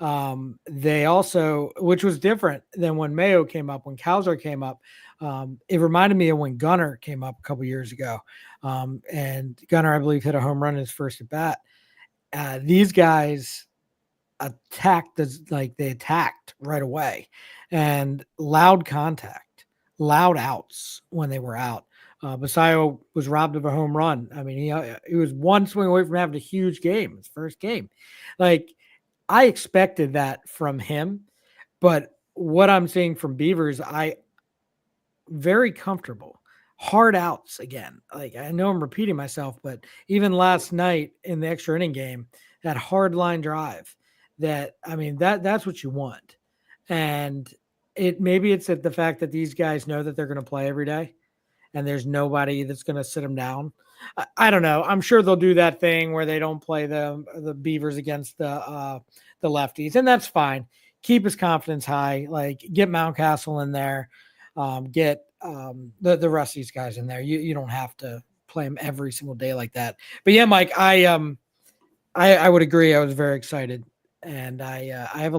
They also, which was different than when Mayo came up, when Cowser came up. It reminded me of when Gunnar came up a couple years ago. And Gunnar, I believe, hit a home run in his first at bat. These guys they attacked right away, and loud contact, loud outs when they were out. Basayo was robbed of a home run. I mean, he was one swing away from having a huge game, his first game. Like, I expected that from him, but what I'm seeing from Beavers, very comfortable. Hard outs again. Like, I know I'm repeating myself, but even last night in the extra inning game, that hard line drive, that's what you want. And maybe it's at the fact that these guys know that they're going to play every day and there's nobody that's going to sit them down. I don't know. I'm sure they'll do that thing where they don't play the Beavers against the lefties, and that's fine. Keep his confidence high. Like, get Mountcastle in there, get the rest of these guys in there. You don't have to play them every single day like that. But yeah, Mike, I would agree. I was very excited, and I have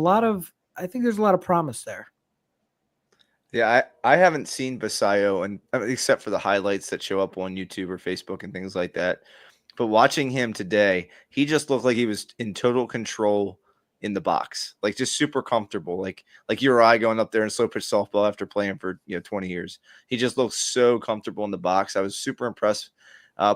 I think there's a lot of promise there. Yeah, I haven't seen Basayo, and except for the highlights that show up on YouTube or Facebook and things like that. But watching him today, he just looked like he was in total control in the box, like just super comfortable, like you or I going up there and slow pitch softball after playing for 20 years. He just looked so comfortable in the box. I was super impressed.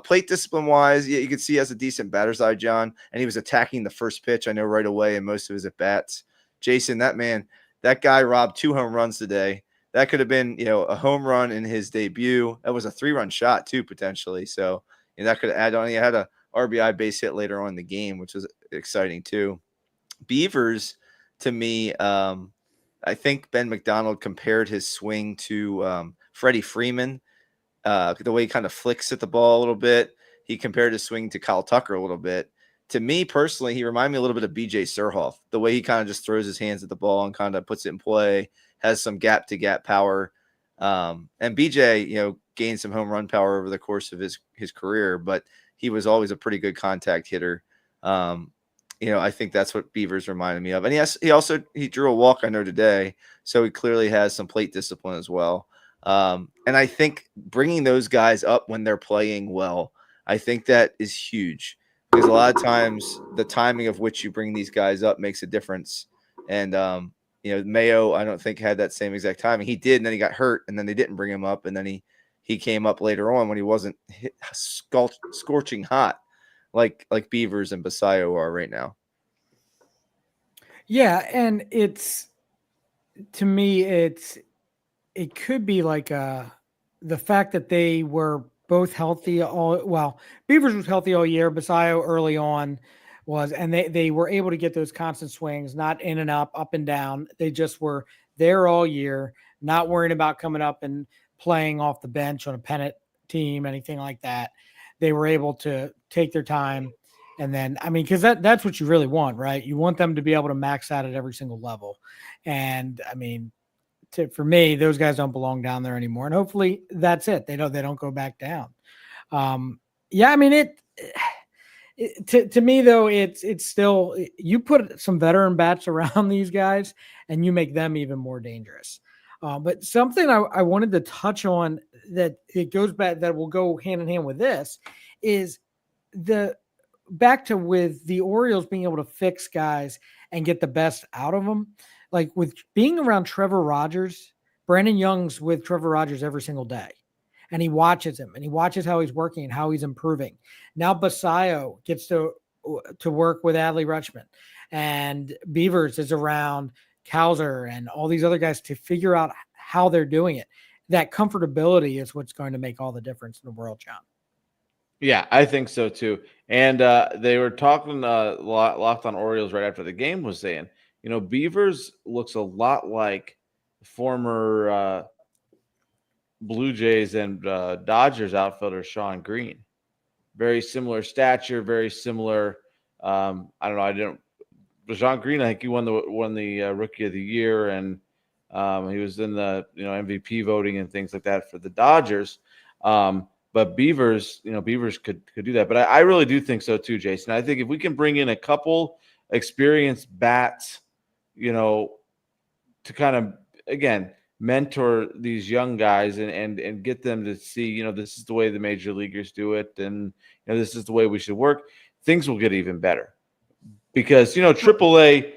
Plate discipline wise, yeah, you could see he has a decent batter's eye, John, and he was attacking the first pitch, I know, right away in most of his at bats. Jason, that guy robbed 2 home runs today. That could have been, a home run in his debut. That was a 3-run shot too, potentially. So that could add on. He had a RBI base hit later on in the game, which was exciting too. Beavers, to me, I think Ben McDonald compared his swing to Freddie Freeman, the way he kind of flicks at the ball a little bit. He compared his swing to Kyle Tucker a little bit. To me personally, he reminded me a little bit of BJ Surhoff, the way he kind of just throws his hands at the ball and kind of puts it in play, has some gap-to-gap power. And BJ, gained some home run power over the course of his career, but he was always a pretty good contact hitter. I think that's what Beavers reminded me of. And he drew a walk, I know, today, so he clearly has some plate discipline as well. And I think bringing those guys up when they're playing well, I think that is huge, because a lot of times the timing of which you bring these guys up makes a difference. And, Mayo, I don't think, had that same exact timing. He did, and then he got hurt, and then they didn't bring him up, and then he came up later on when he wasn't scorching hot like Beavers and Basayo are right now. Yeah, and to me, it could be like the fact that they were both healthy Beavers was healthy all year. Basayo early on was, and they were able to get those constant swings, not in and up and down. They just were there all year, not worrying about coming up and playing off the bench on a pennant team, anything like that. They were able to take their time. And then, because that's what you really want, right? You want them to be able to max out at every single level. And for me, those guys don't belong down there anymore. And hopefully that's it. They don't go back down. To me though, it's still, you put some veteran bats around these guys and you make them even more dangerous. But something I wanted to touch on that it goes back, that will go hand in hand with this, is back to with the Orioles being able to fix guys and get the best out of them. Like with being around Trevor Rogers, Brandon Young's with Trevor Rogers every single day. And he watches him and he watches how he's working and how he's improving. Now Basayo gets to work with Adley Rutschman, and Beavers is around Cowser and all these other guys to figure out how they're doing it. That comfortability is what's going to make all the difference in the world, John. Yeah, I think so too. And they were talking Locked on Orioles right after the game was saying, Beavers looks a lot like former Blue Jays and Dodgers outfielder Sean Green. Very similar stature, very similar. I don't know. Sean Green, I think he won the Rookie of the Year, and he was in the MVP voting and things like that for the Dodgers. But Beavers could do that. But I really do think so too, Jason. I think if we can bring in a couple experienced bats to kind of, again, mentor these young guys and get them to see, this is the way the major leaguers do it. And, this is the way we should work. Things will get even better because, AAA,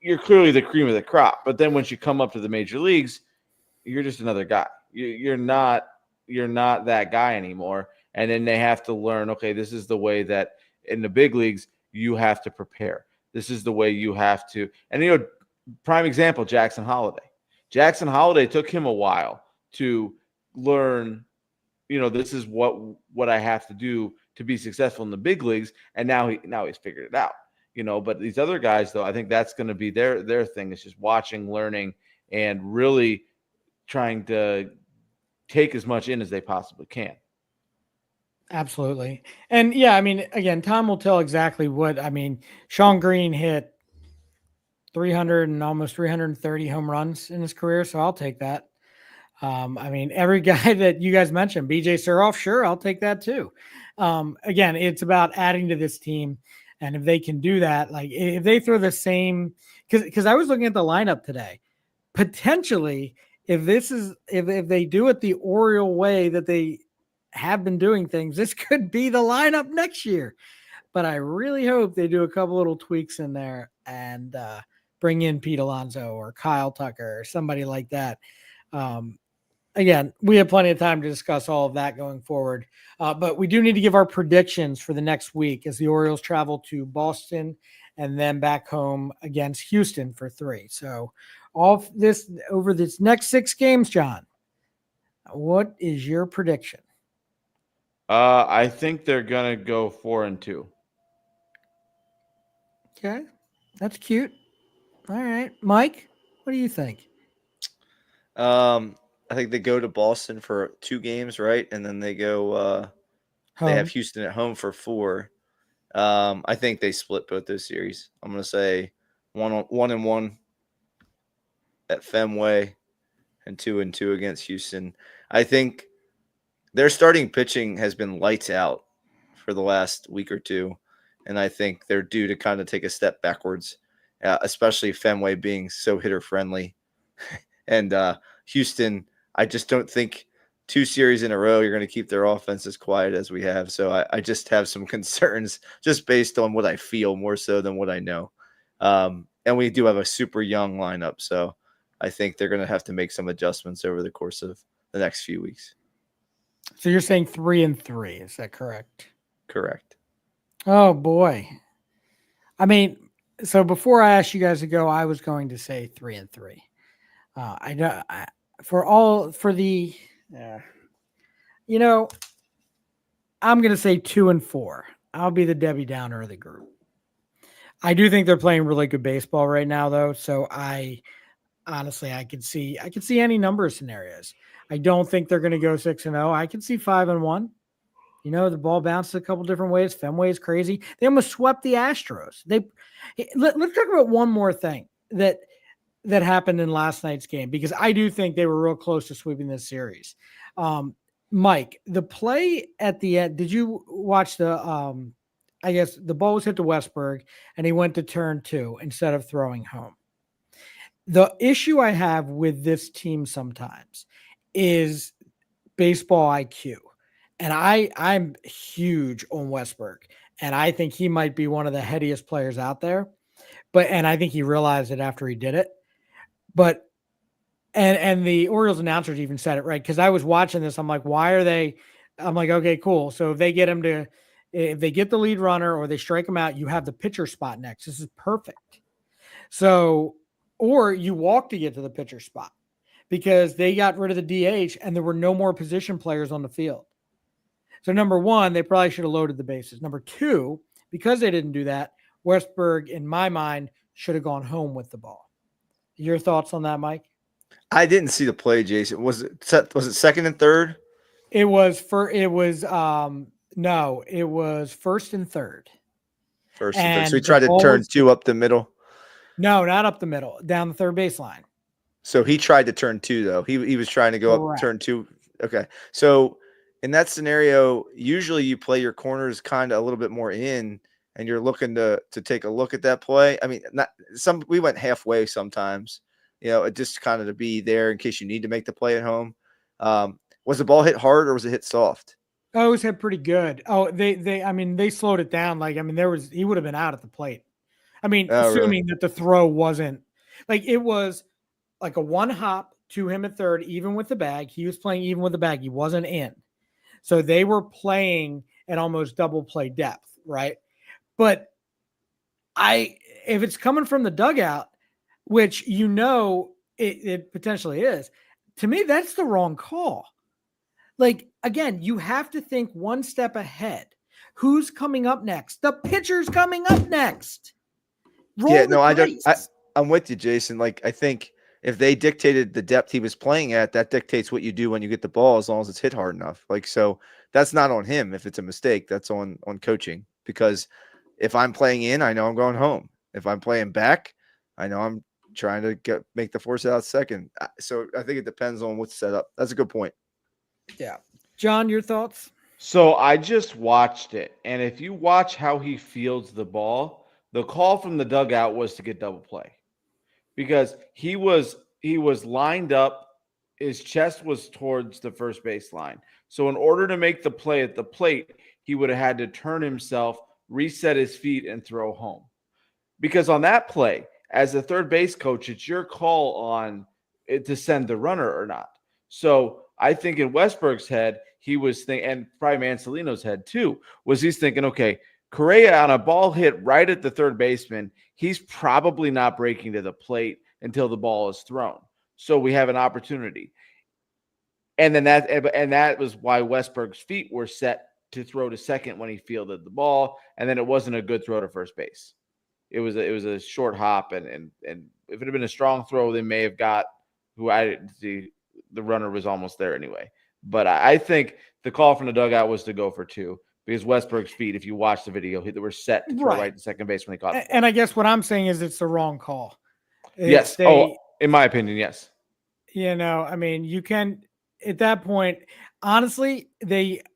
you're clearly the cream of the crop. But then once you come up to the major leagues, you're just another guy. You're not that guy anymore. And then they have to learn, okay, this is the way that in the big leagues you have to prepare. This is the way you have to. And, prime example, Jackson Holiday. Jackson Holiday took him a while to learn, this is what I have to do to be successful in the big leagues. And now he's figured it out, but these other guys, though, I think that's going to be their thing. Is just watching, learning, and really trying to take as much in as they possibly can. Absolutely. And yeah, I mean, again, time will tell exactly Sean Green hit 300 and almost 330 home runs in his career. So I'll take that. Every guy that you guys mentioned, BJ Suroff, sure, I'll take that too. Again, it's about adding to this team. And if they can do that, like if they throw the same, because I was looking at the lineup today, potentially, if they do it the Oriole way that they have been doing things, this could be the lineup next year. But I really hope they do a couple little tweaks in there and bring in Pete Alonso or Kyle Tucker or somebody like that. Again, we have plenty of time to discuss all of that going forward. But we do need to give our predictions for the next week as the Orioles travel to Boston and then back home against Houston for 3. So all this over this next 6 games, John, what is your prediction? I think they're going to go 4-2. Okay. That's cute. All right. Mike, what do you think? I think they go to Boston for 2 games, right? And then they go they have Houston at home for 4. I think they split both those series. I'm going to say 1-1 at Fenway and 2-2 against Houston. I think their starting pitching has been lights out for the last week or two, and I think they're due to kind of take a step backwards, especially Fenway being so hitter-friendly. And Houston, I just don't think 2 series in a row you're going to keep their offense as quiet as we have. So I just have some concerns just based on what I feel more so than what I know. And we do have a super young lineup, so I think they're going to have to make some adjustments over the course of the next few weeks. So you're saying 3-3, is that correct? Correct. Oh boy. So before I asked you guys to go, I was going to say 3-3. I'm going to say 2-4. I'll be the Debbie Downer of the group. I do think they're playing really good baseball right now, though. So I could see any number of scenarios. I don't think they're going to go 6-0. I can see 5-1. The ball bounces a couple different ways. Fenway is crazy. They almost swept the Astros. Let's talk about one more thing that happened in last night's game, because I do think they were real close to sweeping this series. Mike, the play at the end, did you watch I guess the ball was hit to Westberg and he went to turn 2 instead of throwing home. The issue I have with this team sometimes is baseball IQ. And I'm huge on Westberg, and I think he might be one of the headiest players out there. And I think he realized it after he did it. But and the Orioles announcers even said it, right? Because I was watching this, I'm like, why are they? I'm like, okay, cool. So if they get the lead runner or they strike him out, you have the pitcher spot next. This is perfect. So, or you walk to get to the pitcher spot because they got rid of the DH and there were no more position players on the field. So number 1, they probably should have loaded the bases. Number 2, because they didn't do that, Westberg, in my mind, should have gone home with the ball. Your thoughts on that, Mike? I didn't see the play, Jason. Was it second and third? It was first and third. First and third. So he tried to turn 2 up the middle. No, not up the middle, down the third baseline. So he tried to turn 2 though. He was trying to go up turn 2. Okay. So in that scenario, usually you play your corners kind of a little bit more in and you're looking to take a look at that play. I mean, we went halfway sometimes, it just kind of to be there in case you need to make the play at home. Was the ball hit hard or was it hit soft? I always hit pretty good. Oh, they slowed it down. He would have been out at the plate. Oh, Assuming really? that the throw wasn't it was like a one hop to him at third, even with the bag. He was playing even with the bag. He wasn't in. So they were playing at almost double play depth, right? But if it's coming from the dugout, which it potentially is, to me, that's the wrong call. Again, you have to think one step ahead. Who's coming up next? The pitcher's coming up next. I'm with you, Jason. I think if they dictated the depth he was playing at, that dictates what you do when you get the ball, as long as it's hit hard enough. So that's not on him. If it's a mistake, that's on coaching. Because if I'm playing in, I know I'm going home. If I'm playing back, I know I'm trying to make the force out second. So I think it depends on what's set up. That's a good point. Yeah. John, your thoughts? So I just watched it, and if you watch how he fields the ball, the call from the dugout was to get double play, because he was lined up, his chest was towards the first base line. So in order to make the play at the plate, he would have had to turn himself, reset his feet, and throw home. Because on that play, as a third base coach, it's your call on it to send the runner or not. So I think in Westberg's head, he was thinking, and probably Mancelino's head too, he's thinking, okay, Correa on a ball hit right at the third baseman, he's probably not breaking to the plate until the ball is thrown. So we have an opportunity. And then that was why Westberg's feet were set to throw to second when he fielded the ball, and then it wasn't a good throw to first base. It was a short hop, and if it had been a strong throw, they may have got who I didn't see. The runner was almost there anyway. But I think the call from the dugout was to go for two, because Westberg's feet, if you watch the video, they were set to throw right to second base when he caught the ball. And I guess what I'm saying is it's the wrong call. Yes. In my opinion, yes. You can, at that point, honestly,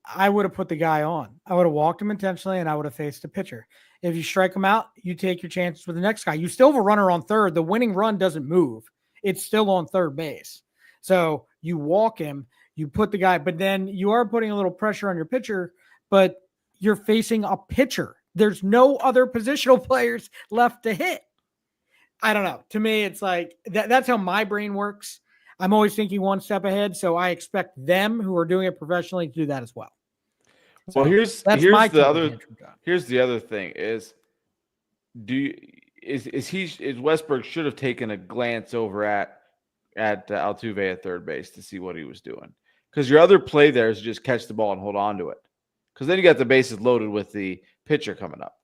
I would have put the guy on. I would have walked him intentionally, and I would have faced the pitcher. If you strike him out, you take your chances with the next guy. You still have a runner on third. The winning run doesn't move. It's still on third base. So you walk him, you put the guy, but then you are putting a little pressure on your pitcher, but you're facing a pitcher. There's no other positional players left to hit. I don't know. To me, it's like that's how my brain works. I'm always thinking one step ahead, so I expect them who are doing it professionally to do that as well. So here's the other thing is Westberg should have taken a glance over at Altuve at third base to see what he was doing, because your other play there is just catch the ball and hold on to it, because then you got the bases loaded with the pitcher coming up.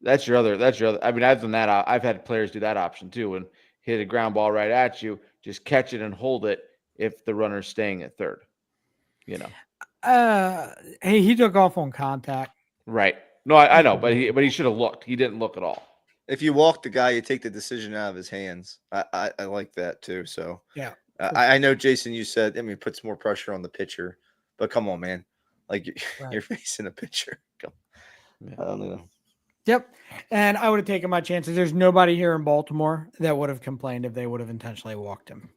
That's your other. I mean, I've done that. I've had players do that option too, and hit a ground ball right at you, just catch it and hold it if the runner's staying at third. Hey, he took off on contact. Right. No, I know, but he should have looked. He didn't look at all. If you walk the guy, you take the decision out of his hands. I like that too. So yeah, I know, Jason, you said, it puts more pressure on the pitcher, but come on, man. You're facing a pitcher. I don't know. Yep. And I would have taken my chances. There's nobody here in Baltimore that would have complained if they would have intentionally walked him.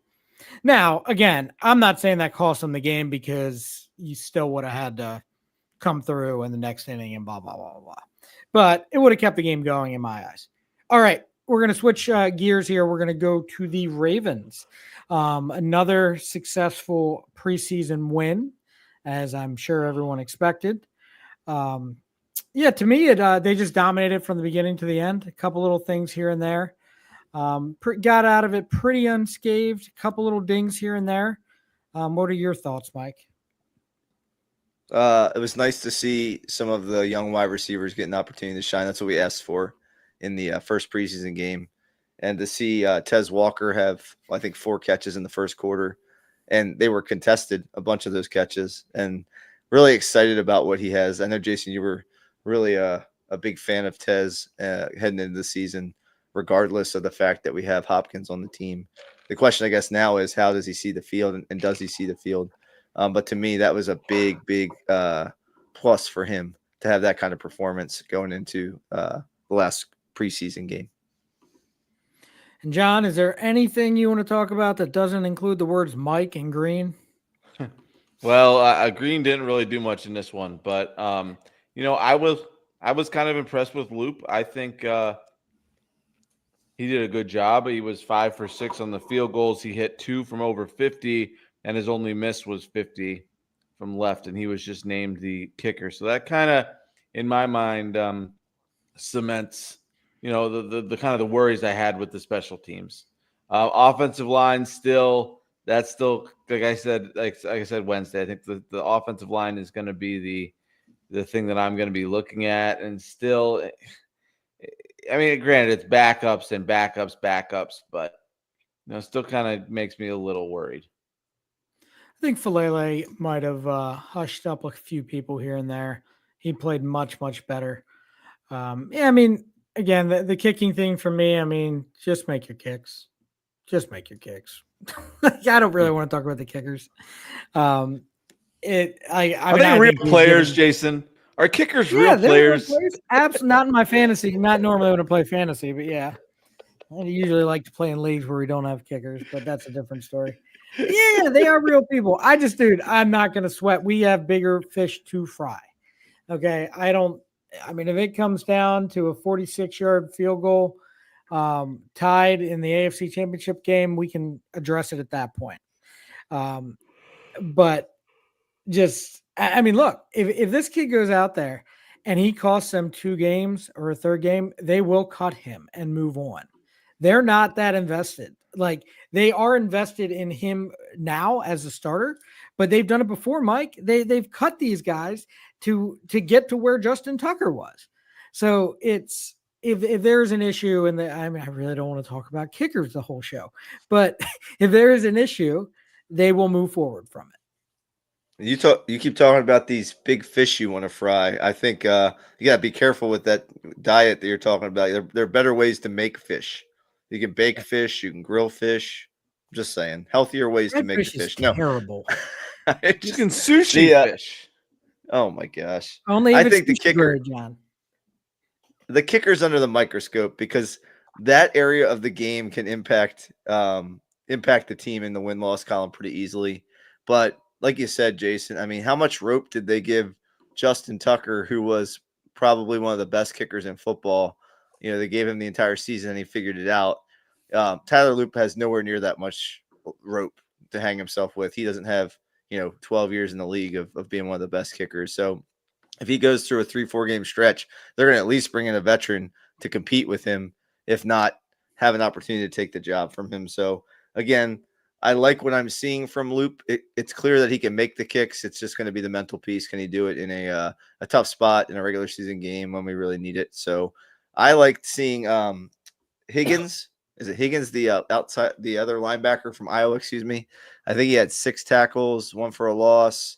Now, again, I'm not saying that cost them the game, because you still would have had to come through in the next inning and blah, blah, blah, blah. But it would have kept the game going in my eyes. All right. We're going to switch gears here. We're going to go to the Ravens. Another successful preseason win, as I'm sure everyone expected. To me, they just dominated from the beginning to the end. A couple little things here and there. Got out of it pretty unscathed. A couple little dings here and there. What are your thoughts, Mike? It was nice to see some of the young wide receivers get an opportunity to shine. That's what we asked for in the first preseason game. And to see Tez Walker have, I think, 4 catches in the first quarter. And they were contested, a bunch of those catches. And really excited about what he has. I know, Jason, you were really a big fan of Tez heading into the season, regardless of the fact that we have Hopkins on the team. The question, I guess, now is how does he see the field, and does he see the field? But to me, that was a big plus for him to have that kind of performance going into the last preseason game. And John, is there anything you want to talk about that doesn't include the words Mike and Green? Well, Green didn't really do much in this one, but I was kind of impressed with Loop. I think he did a good job. He was 5 for 6 on the field goals. He hit 2 from over 50, and his only miss was 50 from left, and he was just named the kicker. So that kind of, in my mind, cements, the kind of the worries I had with the special teams. Offensive line that's still like I said Wednesday. I think the offensive line is going to be the thing that I'm going to be looking at, and still, I mean, granted, it's backups and backups, but still kind of makes me a little worried. I think Falele might have hushed up a few people here and there. He played much, much better. Yeah, I mean, again, the kicking thing for me, I mean, just make your kicks. Just make your kicks. I don't really want to talk about the kickers. Are I they real players, Jason? Are kickers real players? Absolutely not in my fantasy. Not normally when I play fantasy, but yeah. I usually like to play in leagues where we don't have kickers, but that's a different story. Yeah, they are real people. Dude, I'm not going to sweat. We have bigger fish to fry. Okay. I mean, if it comes down to a 46-yard field goal tied in the AFC Championship game, we can address it at that point. But just, I mean, look, if this kid goes out there and he costs them 2 games or a third game, they will cut him and move on. They're not that invested. Like, they are invested in him now as a starter, but they've done it before, Mike. They've cut these guys to get to where Justin Tucker was. So it's, if there's an issue, and I mean, I really don't want to talk about kickers the whole show, but if there is an issue, they will move forward from it. You keep talking about these big fish you want to fry. I think you got to be careful with that diet that you're talking about. There are better ways to make fish. You can bake fish. You can grill fish. I'm just saying, healthier ways to make the fish. No, terrible. You can sushi fish. Oh my gosh! Only I think the kicker, John. The kicker's under the microscope because that area of the game can impact the team in the win-loss column pretty easily. But like you said, Jason, I mean, how much rope did they give Justin Tucker, who was probably one of the best kickers in football? They gave him the entire season and he figured it out. Tyler Loop has nowhere near that much rope to hang himself with. He doesn't have, 12 years in the league of being one of the best kickers. So if he goes through a 3-4 game stretch, they're going to at least bring in a veteran to compete with him, if not have an opportunity to take the job from him. So again, I like what I'm seeing from Loop. It's clear that he can make the kicks. It's just going to be the mental piece. Can he do it in a tough spot in a regular season game when we really need it? So I liked seeing Higgins. Is it Higgins, the outside, the other linebacker from Iowa? Excuse me. I think he had 6 tackles, 1 for a loss.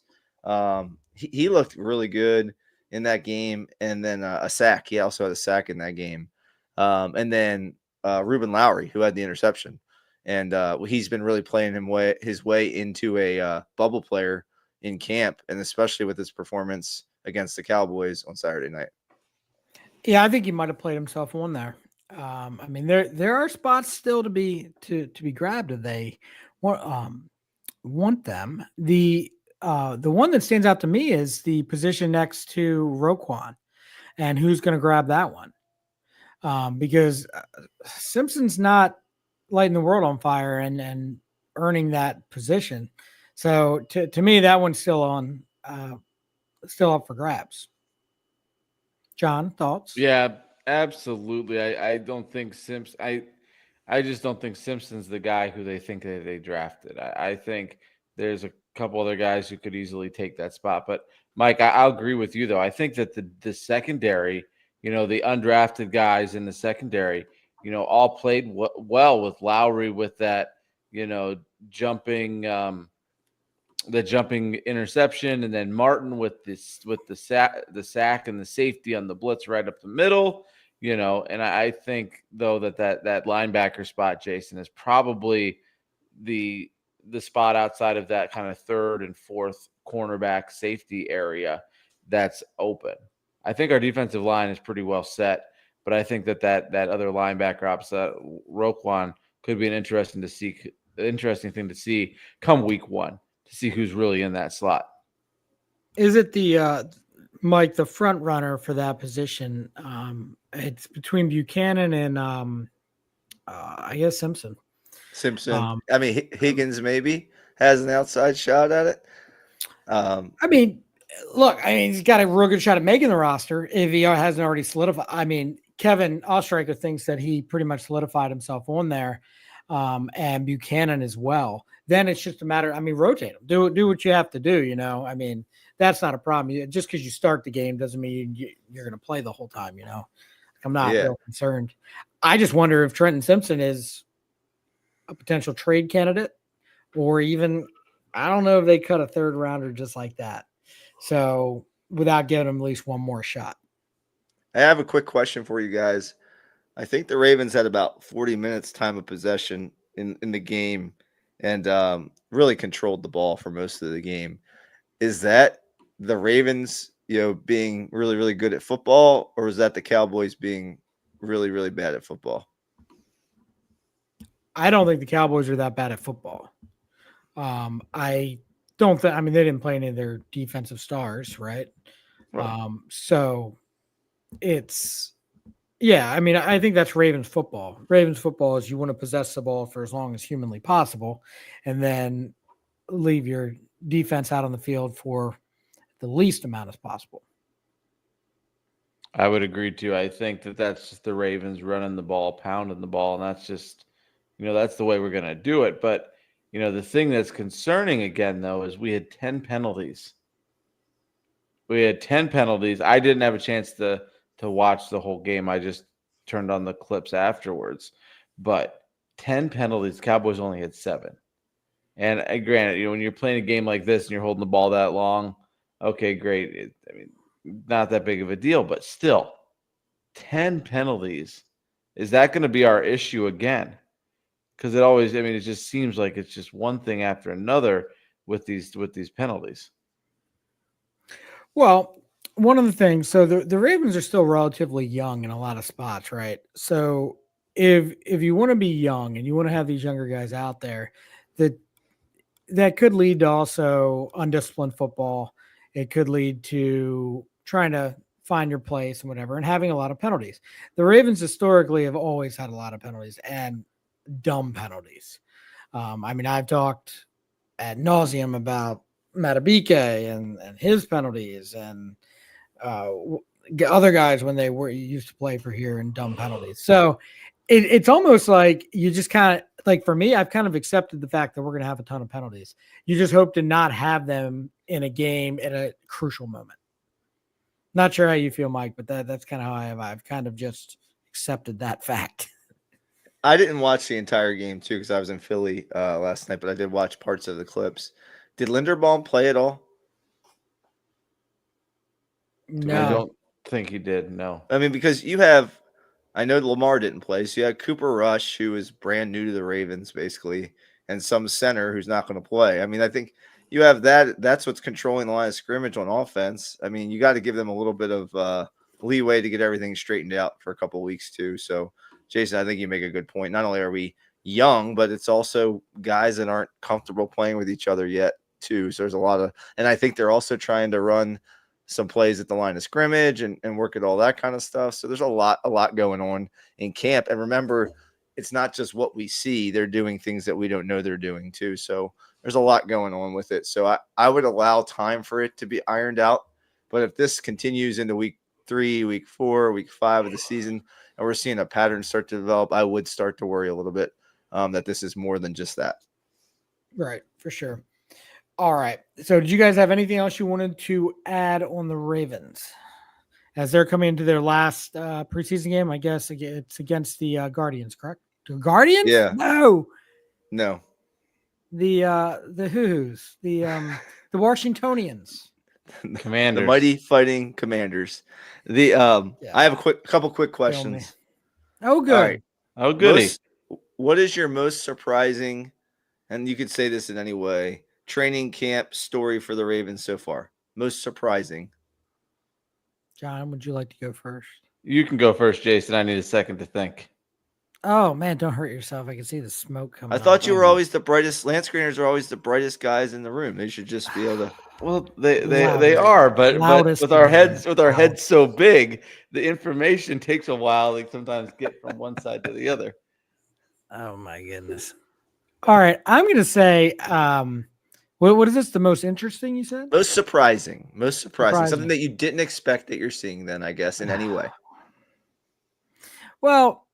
He looked really good in that game, and then a sack. He also had a sack in that game. And then Ruben Lowry, who had the interception. And he's been really playing his way into a bubble player in camp, and especially with his performance against the Cowboys on Saturday night. Yeah, I think he might have played himself on there. I mean, there are spots still to be grabbed if they want them. The one that stands out to me is the position next to Roquan, and who's going to grab that one? Because Simpson's not lighting the world on fire and earning that position. So to me, that one's still up for grabs. John, thoughts? Yeah, absolutely. I don't think I just don't think Simpson's the guy who they think that they drafted. I think there's a couple other guys who could easily take that spot. But Mike, I'll agree with you though. I think that the secondary, the undrafted guys in the secondary, all played well with Lowry with that, jumping the jumping interception, and then Martin with the sack and the safety on the blitz right up the middle, and I think though that linebacker spot, Jason, is probably the spot outside of that kind of third and fourth cornerback safety area that's open. I think our defensive line is pretty well set, but I think that other linebacker opposite Roquan could be an interesting thing to see come week 1 to see who's really in that slot. Is it the Mike, the front runner for that position? It's between Buchanan and I guess Simpson. I mean, Higgins maybe has an outside shot at it. I mean, look, he's got a real good shot at making the roster if he hasn't already solidified. I mean, Kevin Ostreicher thinks that he pretty much solidified himself on there, and Buchanan as well. Then it's just a matter. I mean, rotate them. Do what you have to do. You know, I mean, that's not a problem. Just because you start the game doesn't mean you're going to play the whole time. You know, I'm not real concerned. I just wonder if Trenton Simpson is a potential trade candidate, or even I don't know if they cut a third rounder just like that. So without giving him at least one more shot. I have a quick question for you guys. I think the Ravens had about 40 minutes time of possession in the game and really controlled the ball for most of the game. Is that the Ravens, being really, really good at football, or is that the Cowboys being really, really bad at football? I don't think the Cowboys are that bad at football. I don't think, they didn't play any of their defensive stars, right? So it's, I think that's Ravens football. Ravens football is you want to possess the ball for as long as humanly possible and then leave your defense out on the field for the least amount as possible. I would agree too. I think that's just the Ravens running the ball, pounding the ball, and that's just, that's the way we're going to do it. But, the thing that's concerning again, though, is we had 10 penalties. I didn't have a chance to watch the whole game. I just turned on the clips afterwards. But 10 penalties, Cowboys only had 7. And granted, when you're playing a game like this and you're holding the ball that long, okay, great. Not that big of a deal, but still, 10 penalties. Is that going to be our issue again? Because it always, it just seems like it's just one thing after another with these penalties. Well, one of the things, so the Ravens are still relatively young in a lot of spots, right? So if you want to be young and you want to have these younger guys out there, that could lead to also undisciplined football. It could lead to trying to find your place and whatever, and having a lot of penalties. The Ravens historically have always had a lot of penalties and dumb penalties. I've talked ad nauseum about Matabike and his penalties and other guys when they used to play for here and dumb penalties. So it's almost like you just kind of like, for me, I've kind of accepted the fact that we're going to have a ton of penalties. You just hope to not have them in a game at a crucial moment. Not sure how you feel, Mike, but that's kind of how I've kind of just accepted that fact. I didn't watch the entire game too because I was in Philly last night, but I did watch parts of the clips. Did Linderbaum play at all? No. I don't think he did. No. Because I know Lamar didn't play, so you had Cooper Rush, who is brand new to the Ravens, basically, and some center who's not going to play. I think you have that. That's what's controlling the line of scrimmage on offense. You got to give them a little bit of leeway to get everything straightened out for a couple of weeks too. So, Jason, I think you make a good point. Not only are we young, but it's also guys that aren't comfortable playing with each other yet too. So there's a lot of, and I think they're also trying to run some plays at the line of scrimmage and work at all that kind of stuff. So there's a lot going on in camp. And remember, it's not just what we see. They're doing things that we don't know they're doing too. So there's a lot going on with it. So I would allow time for it to be ironed out. But if this continues into week 3, week 4, week 5 of the season, and we're seeing a pattern start to develop, I would start to worry a little bit that this is more than just that. Right, for sure. All right. So did you guys have anything else you wanted to add on the Ravens as they're coming into their last preseason game? I guess it's against the Guardians, correct? The Guardians? Yeah. No. The Who's the Washingtonians. Commanders. The mighty fighting Commanders. I have a couple quick questions. Oh, good. All right. Oh, goody. What is your most surprising, and you could say this in any way, training camp story for the Ravens so far? Most surprising. John, would you like to go first? You can go first, Jason. I need a second to think. Oh man, don't hurt yourself. I can see the smoke coming. I thought off. you were always the brightest. Land screeners are always the brightest guys in the room. They should just be able to. Well, they Louder. are, but Loudest with our again. heads so big, the information takes a while to sometimes get from one side to the other. Oh my goodness. All right, I'm gonna say, what is this? The most interesting you said? Most surprising. Surprising. Something that you didn't expect that you're seeing then, I guess, in any way. Well,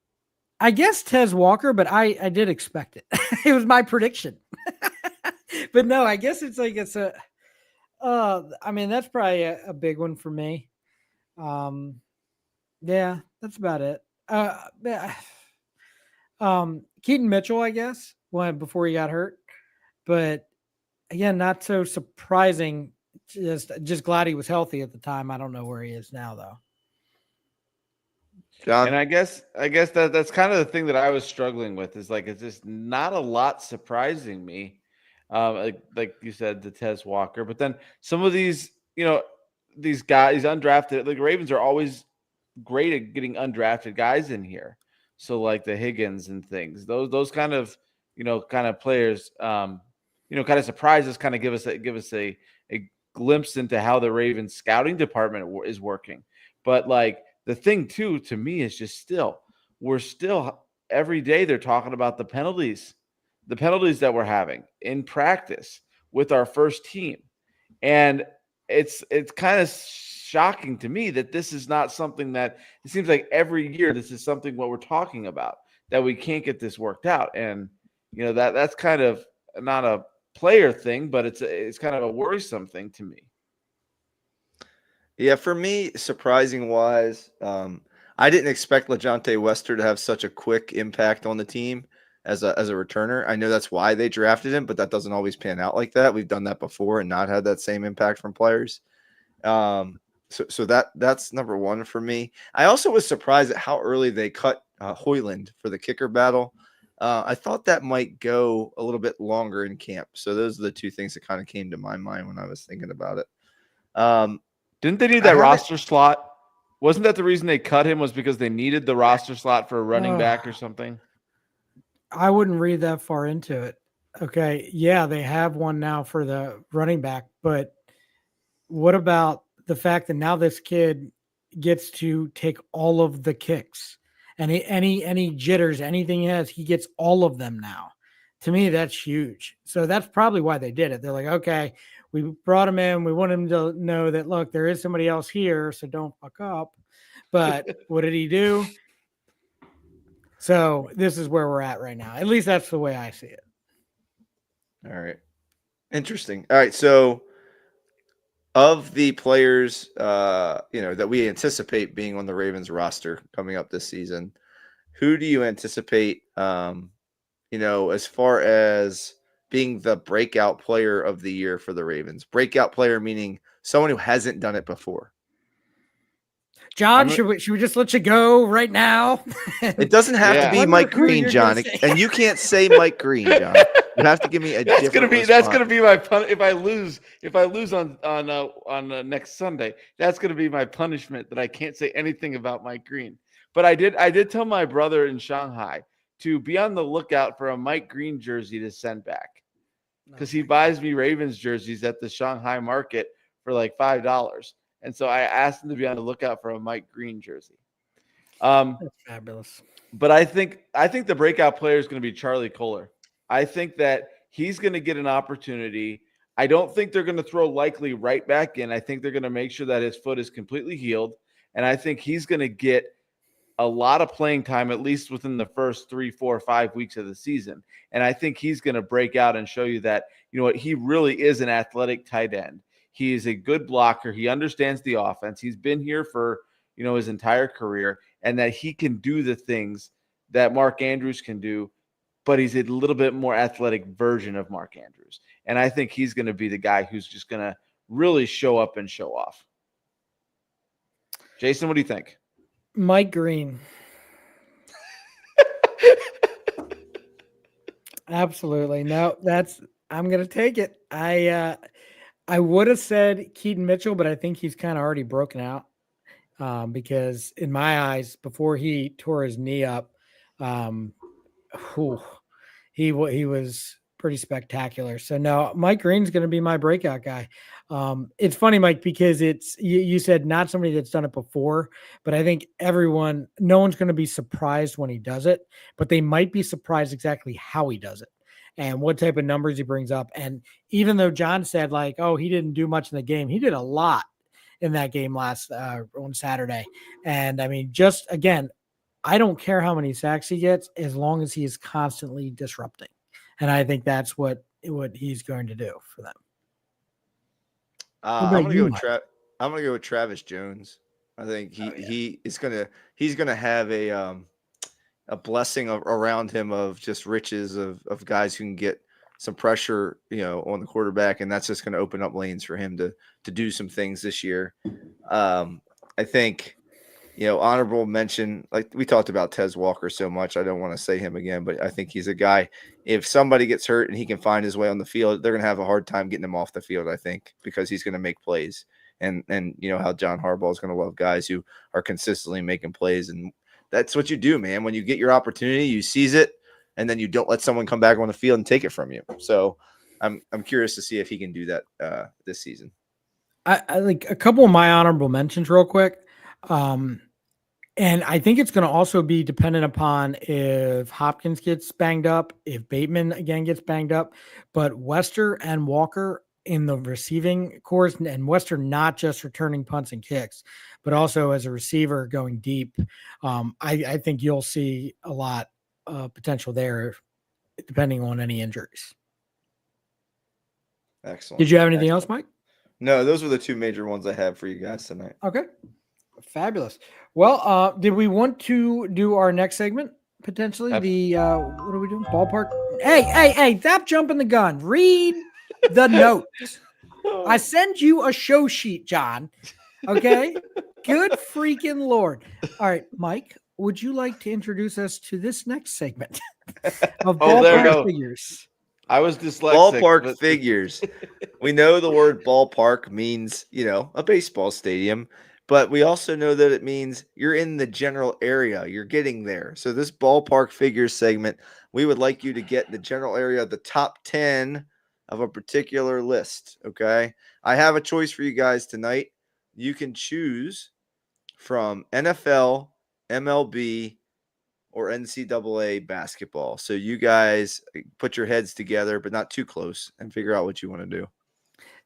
I guess Tez Walker, but I did expect it. It was my prediction. But no, I guess it's a I mean, that's probably a big one for me. Yeah, that's about it. Keaton Mitchell, I guess, before he got hurt. But again, not so surprising. Just glad he was healthy at the time. I don't know where he is now though. John? And I guess that's kind of the thing that I was struggling with is like it's just not a lot surprising me. Like you said, the Tez Walker, but then some of these, these guys, undrafted, like Ravens are always great at getting undrafted guys in here. So like the Higgins and things, those kind of, kind of players, kind of surprises, kind of give us a glimpse into how the Ravens scouting department is working. But like the thing too, to me is just we're still every day they're talking about the penalties that we're having in practice with our first team. And it's kind of shocking to me that this is not something that it seems like every year this is something what we're talking about, that we can't get this worked out. And that's kind of not a player thing, but it's kind of a worrisome thing to me. Yeah, for me, surprising wise, I didn't expect LeJontay Wester to have such a quick impact on the team as a returner. I know that's why they drafted him, but that doesn't always pan out like that. We've done that before and not had that same impact from players. So that's number one for me. I also was surprised at how early they cut Hoyland for the kicker battle. I thought that might go a little bit longer in camp. So those are the two things that kind of came to my mind when I was thinking about it. Didn't they need that roster slot? Wasn't that the reason they cut him, was because they needed the roster slot for a running back or something? I wouldn't read that far into it. Okay. Yeah, they have one now for the running back, but what about the fact that now this kid gets to take all of the kicks and any jitters, anything he has, he gets all of them now. To me, that's huge. So that's probably why they did it. They're like, okay, we brought him in. We want him to know that, look, there is somebody else here, so don't fuck up. But what did he do? So this is where we're at right now. At least that's the way I see it. All right. Interesting. All right. So of the players, that we anticipate being on the Ravens roster coming up this season, who do you anticipate, as far as being the breakout player of the year for the Ravens? Breakout player meaning someone who hasn't done it before. John, should we just let you go right now? It doesn't have to be Mike Green, John, and you can't say Mike Green, John. You have to give me a different response. That's gonna be my pun. If I lose on next Sunday, that's gonna be my punishment, that I can't say anything about Mike Green. But I did tell my brother in Shanghai to be on the lookout for a Mike Green jersey to send back, because he buys me Ravens jerseys at the Shanghai market for like $5. And so I asked him to be on the lookout for a Mike Green jersey. That's fabulous. But I think the breakout player is going to be Charlie Kolar. I think that he's going to get an opportunity. I don't think they're going to throw Likely right back in. I think they're going to make sure that his foot is completely healed. And I think he's going to get a lot of playing time, at least within the first 3, 4, 5 weeks of the season. And I think he's going to break out and show you that, he really is an athletic tight end. He is a good blocker. He understands the offense. He's been here for, his entire career, and that he can do the things that Mark Andrews can do, but he's a little bit more athletic version of Mark Andrews. And I think he's going to be the guy who's just going to really show up and show off. Jason, what do you think? Mike Green. Absolutely. No, I'm going to take it. I would have said Keaton Mitchell, but I think he's kind of already broken out. because in my eyes, before he tore his knee up, um, whew, he was pretty spectacular. So no, Mike Green's going to be my breakout guy. It's funny, Mike, because you said not somebody that's done it before, but I think no one's going to be surprised when he does it, but they might be surprised exactly how he does it and what type of numbers he brings up. And even though John said like, oh, he didn't do much in the game, he did a lot in that game last on Saturday. And I mean, just again, I don't care how many sacks he gets as long as he is constantly disrupting. And I think that's what he's going to do for them. I'm gonna go with I'm gonna go with Travis Jones. I think he's gonna have a blessing around him of just riches of guys who can get some pressure, on the quarterback, and that's just going to open up lanes for him to do some things this year. I think, honorable mention, like we talked about Tez Walker so much, I don't want to say him again, but I think he's a guy, if somebody gets hurt and he can find his way on the field, they're going to have a hard time getting him off the field, I think, because he's going to make plays. And how John Harbaugh is going to love guys who are consistently making plays. And that's what you do, man. When you get your opportunity, you seize it, and then you don't let someone come back on the field and take it from you. So I'm curious to see if he can do that this season. I like a couple of my honorable mentions real quick. And I think it's going to also be dependent upon if Hopkins gets banged up, if Bateman again gets banged up, but Wester and Walker in the receiving course, and Wester not just returning punts and kicks, but also as a receiver going deep. I think you'll see a lot of potential there depending on any injuries. Excellent. Did you have anything else, Mike? No, those were the two major ones I have for you guys tonight. Okay. Fabulous. Well, did we want to do our next segment? Potentially what are we doing? Ballpark. Hey, stop jumping the gun. Read the notes. I send you a show sheet, John. Okay. Good freaking Lord. All right, Mike, would you like to introduce us to this next segment of ballpark figures? I was dyslexic. Ballpark figures. We know the word ballpark means, a baseball stadium, but we also know that it means you're in the general area. You're getting there. So this ballpark figures segment, we would like you to get the general area of the top 10 of a particular list. Okay. I have a choice for you guys tonight. You can choose from NFL, MLB, or NCAA basketball. So you guys put your heads together, but not too close, and figure out what you want to do.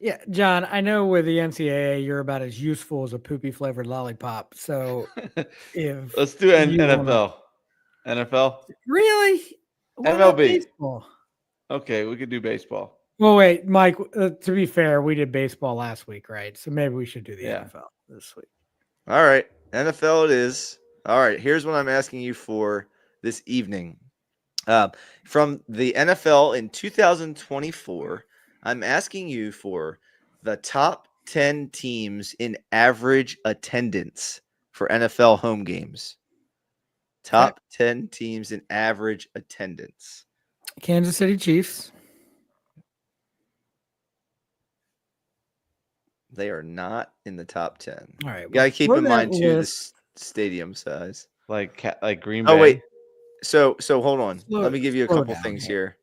Yeah, John, I know with the NCAA, you're about as useful as a poopy flavored lollipop. So if let's do NFL. NFL? Really? What MLB. Baseball? Okay, we could do baseball. Well, wait, Mike, to be fair, we did baseball last week, right? So maybe we should do the NFL this week. All right, NFL it is. All right, here's what I'm asking you for this evening. From the NFL in 2024, I'm asking you for the top 10 teams in average attendance for NFL home games. Top 10 teams in average attendance. Kansas City Chiefs. They are not in the top 10. All right. You got to keep in mind, too, the stadium size. Like Green Bay. Oh, wait. So hold on. Let me give you a couple things here.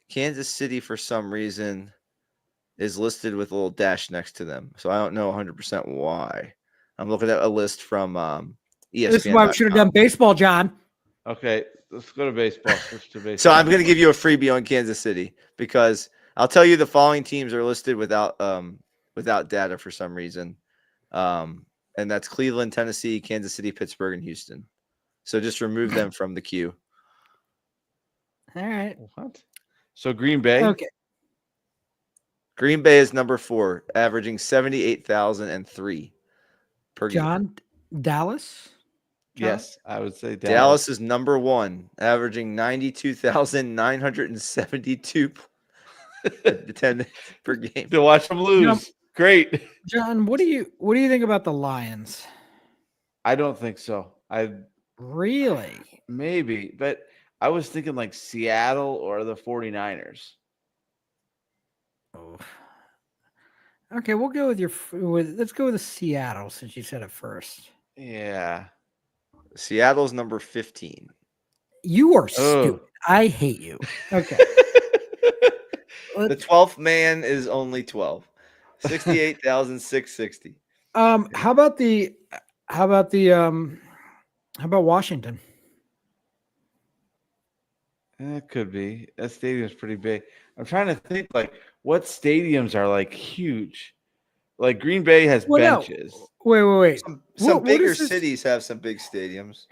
Kansas City, for some reason, is listed with a little dash next to them. So I don't know 100% why. I'm looking at a list from ESPN. This is why we should have done baseball, John. Okay, let's go to baseball. Switch to baseball. So I'm going to give you a freebie on Kansas City because I'll tell you the following teams are listed without data for some reason. And that's Cleveland, Tennessee, Kansas City, Pittsburgh, and Houston. So just remove them from the queue. All right. What? So Green Bay? Okay. Green Bay is number 4, averaging 78,003 per game. John, Dallas? Yes, I would say Dallas. Dallas is number 1, averaging 92,972 attendance per game. To watch them lose. Great. John, what do you think about the Lions? I don't think so. Really? Maybe, but I was thinking like Seattle or the 49ers. Oh. Okay, we'll go with let's go with the Seattle since you said it first. Yeah. Seattle's number 15. You are Oh. stupid. I hate you. Okay. The 12th man is only 12. 68,660. How about the how about Washington? That could be. That stadium's pretty big. I'm trying to think like what stadiums are like huge. Like Green Bay has Well, no. benches. Wait. Some What bigger is this? cities have some big stadiums.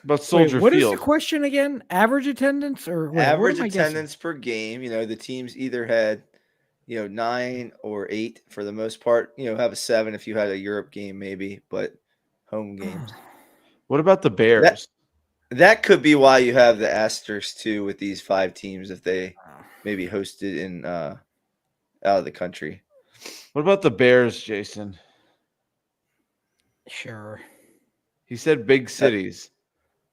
But Wait, Soldier what is the Field. question again? Average attendance or wait, Average what am I guessing? attendance per game. The teams either had, 9 or 8 for the most part. Have a 7 if you had a Europe game, maybe, but home games. What about the Bears? That could be why you have the asterisks too with these 5 teams if they maybe hosted in out of the country. What about the Bears, Jason? Sure. He said big cities.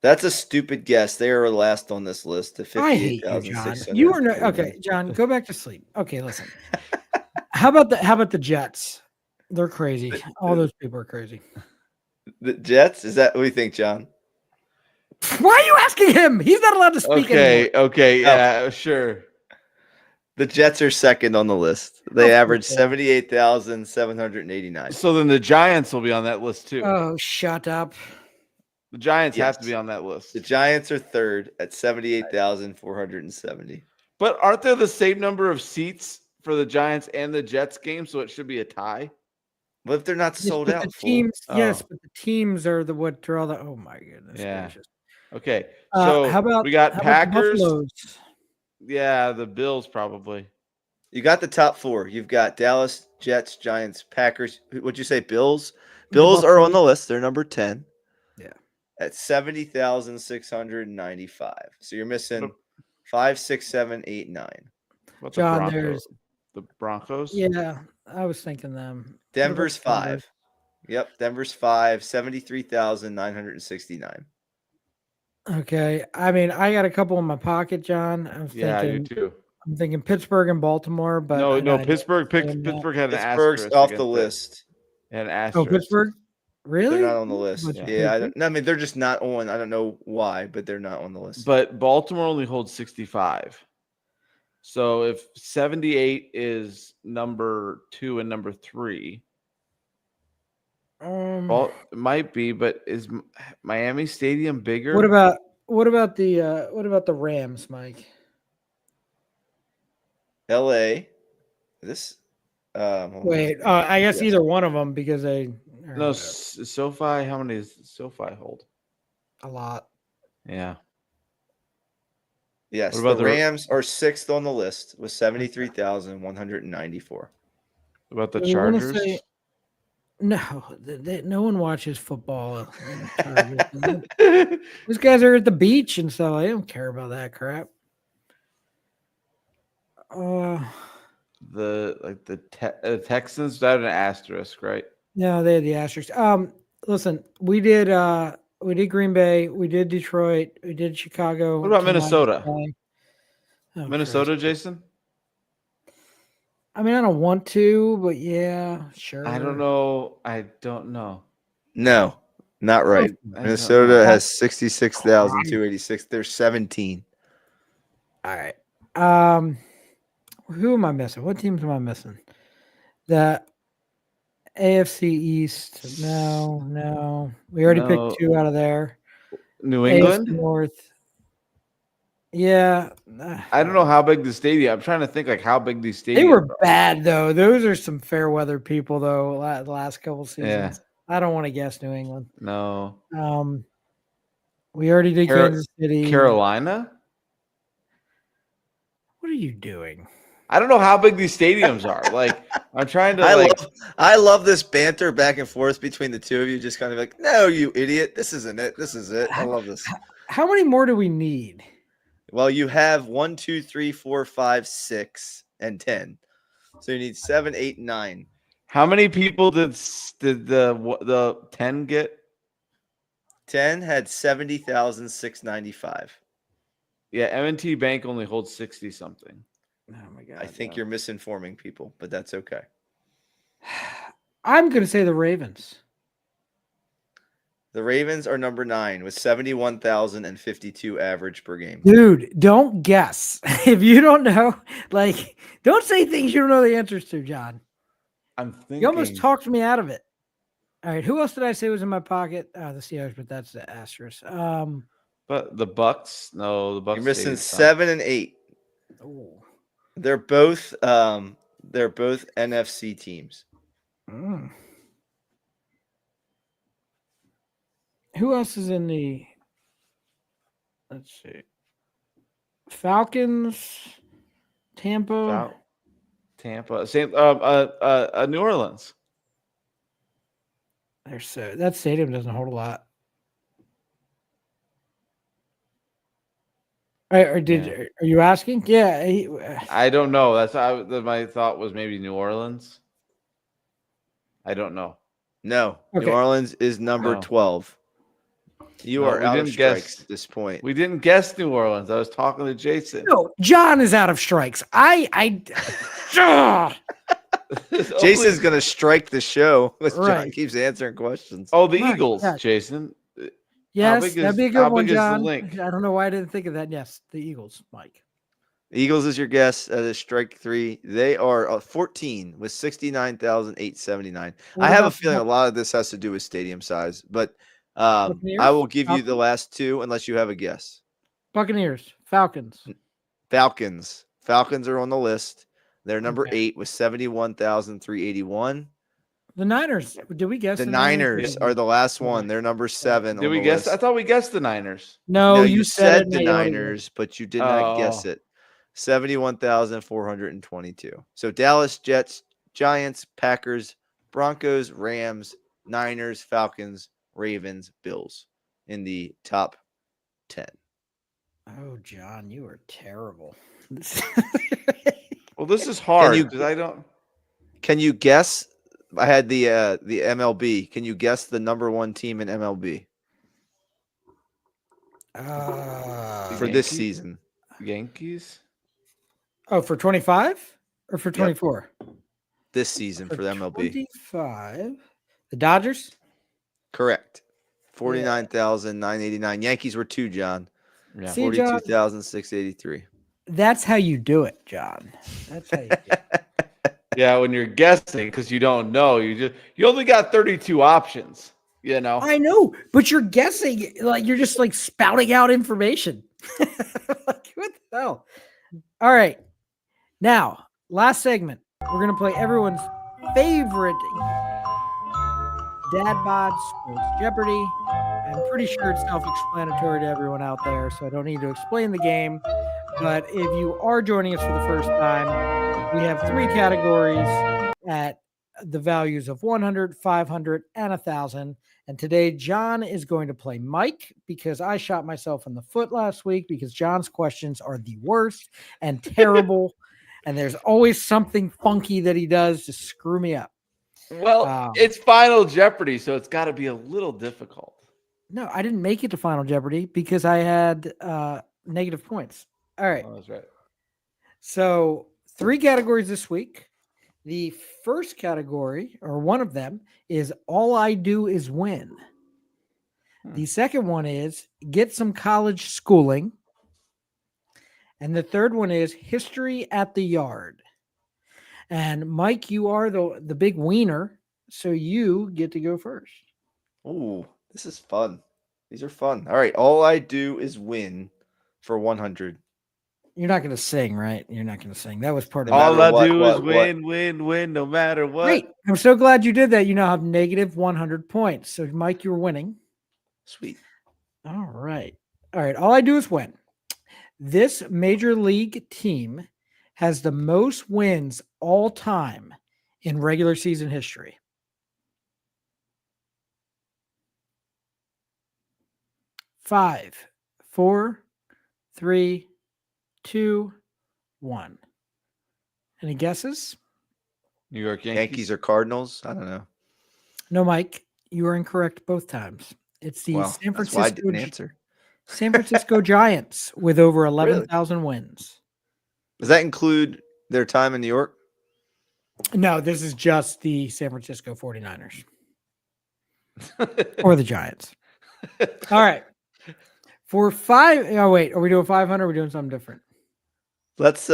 That's a stupid guess. They are last on this list at I hate you, John. 58,600. You are no okay, John. Go back to sleep. Okay, listen. How about the Jets? They're crazy. All those people are crazy. The Jets? Is that what you think, John? Why are you asking him? He's not allowed to speak anymore. Okay, yeah, sure. The Jets are second on the list. They average 78,789. So then the Giants will be on that list too. Oh, shut up. The Giants have to Yes. be on that list. The Giants are third at 78,470. But aren't there the same number of seats for the Giants and the Jets game? So it should be a tie. What if they're not Yes, sold but out? the Fool? teams, yes, Oh. but the teams are the what draw the. Oh my goodness Yeah. gracious. Okay. So How about we got how about the Packers. Buffaloes? Yeah, the Bills probably. You got the top 4. You've got Dallas, Jets, Giants, Packers. What'd you say? Bills? The Bills are on Buffaloes. the list. They're number 10. Yeah. At 70,695. So you're missing 5, 6, 7, 8, 9. What John, the there's Broncos? yeah, I was thinking them. Denver's What about Denver? 5. Yep, Denver's 5, 73,969. Okay. I mean, I got a couple in my pocket, John. Yeah, I do too. I'm thinking Pittsburgh and Baltimore, but I know No, I know Pittsburgh. you're saying that. Pittsburgh had an Pittsburgh's asterisk off the against it. list. It had an Oh, asterisk. Pittsburgh? Really? They're not on the list. But Yeah, Pittsburgh? I mean they're just not on. I don't know why, but they're not on the list. But Baltimore only holds 65. So if 78 is number 2 and number 3, well, it might be. But is Miami Stadium bigger? what about the Rams, Mike? LA. This hold on. Wait, I guess Yes. either one of them because they or No, whatever. SoFi. How many does SoFi hold? A lot. Yeah. Yes, What about the the- Rams are 6th on the list with 73,194. What about the I wanna Chargers? say- No, no one watches football. These guys are at the beach and stuff. I don't care about that crap. The Texans that had an asterisk, right? No, they had the Astros. Listen, we did Green Bay, we did Detroit, we did Chicago. What about to minus Minnesota? 9. Oh, Minnesota, Christ. Jason? I mean, I don't want to, but yeah, sure. I don't know. No, not right. I don't Minnesota know. has 66,286. They're 17. All right. Who am I missing? What teams am I missing? The AFC East. No. We already No. picked 2 out of there. New AFC England? North. Yeah. I don't know how big the stadium. I'm trying to think like how big these stadiums They were are. bad though. Those are some fair weather people though. The last couple seasons. Yeah. I don't want to guess New England. No. We already did Kansas City. Carolina? What are you doing? I don't know how big these stadiums are. Like I'm trying to I love this banter back and forth between the two of you, just kind of like, no, you idiot. This isn't it. This is it. I love this. How many more do we need? Well, you have 1, 2, 3, 4, 5, 6, and 10. So you need 7, 8, 9. how many people did the 10 get? 10 had 70,695. Yeah, M&T Bank only holds 60 something. Oh my god. I think you're misinforming people, but that's okay. I'm going to say the Ravens. The Ravens are number 9 with 71,052 average per game. Dude, don't guess. If you don't know, like, don't say things you don't know the answers to, John. I'm thinking. You almost talked me out of it. All right, who else did I say was in my pocket? The Seahawks, but that's the Astros. But the Bucks, no, the Bucks. You're missing stayed 7 and 8. Oh. They're both NFC teams. Mm. Who else is in the? Let's see. Falcons, Tampa. Tampa, same. New Orleans. That stadium doesn't hold a lot. Are you asking? Yeah. I don't know. My thought was maybe New Orleans. I don't know. No, Okay. New Orleans is number 12. You are out of strikes at this point. We didn't guess New Orleans. I was talking to Jason. No, John is out of strikes. Jason's gonna strike the show. John Right. keeps answering questions. Oh, the My Eagles, God. Jason. Yes, that'd be a good one, big is the John. link? I don't know why I didn't think of that. Yes, the Eagles, Mike. Eagles is your guess at a strike 3. They are 14 with 69,879. What I have a about feeling the a lot of this has to do with stadium size, but I Buccaneers? will give you the Falcons? last 2 unless you have a guess. Buccaneers, Falcons. Falcons. Falcons are on the list. They're number Okay. 8 with 71,381. The Niners. Did we guess The Niners are the last one. They're number 7. Did on we the guess? list. I thought we guessed the Niners. No, you said it, the and I yelled at you. Niners, but you did not guess Oh. it. 71,422. So Dallas, Jets, Giants, Packers, Broncos, Rams, Niners, Falcons, Ravens, Bills in the top 10. Oh, John, you are terrible. Well, this is hard you- because I don't. Can you guess? I had the MLB. Can you guess the number 1 team in MLB for this Yankees? season? Yankees. Oh, for 25 or for 24? This season for the MLB. 25. The Dodgers? Correct. 49,989. Yankees were 2, John. Yeah. See, John, 42,683. that's how you do it, John. That's how you do it. Yeah, when you're guessing because you don't know, you only got 32 options. You know. I know, but you're guessing, like you're just like spouting out information. Like, what the hell? All right. Now, last segment. We're gonna play everyone's favorite dad bod, sports Jeopardy. I'm pretty sure it's self-explanatory to everyone out there, so I don't need to explain the game. But if you are joining us for the first time, we have 3 categories at the values of 100, 500, and 1,000. And today, John is going to play Mike because I shot myself in the foot last week because John's questions are the worst and terrible. And there's always something funky that he does to screw me up. Well, it's Final Jeopardy, so it's got to be a little difficult. No, I didn't make it to Final Jeopardy because I had negative points. All right. Oh, that's right. So 3 categories this week. The first category, or one of them, is All I Do Is Win. The second one is Get Some College Schooling. And the third one is History at the Yard. And Mike, you are the big wiener, so you get to go first. Ooh, this is fun. These are fun. All right. All I do is win for 100. You're not going to sing, right? You're not going to sing. That was part of No it. All matter I what, do what, is win, no matter what. Great. I'm so glad you did that. You now have negative 100 points. So, Mike, you're winning. Sweet. All right. All right. All I do is win. This major league team has the most wins all time in regular season history. Five, 4, 3, 2, 1. Any guesses? New York Yankees or Cardinals? I don't know. No, Mike. You are incorrect both times. It's the Well, San that's why I Francisco didn't answer. San Francisco Giants with over 11,000 wins. Does that include their time in New York? No, this is just the San Francisco 49ers or the Giants. All right. For oh wait, are we doing 500? Or are we doing something different? Let's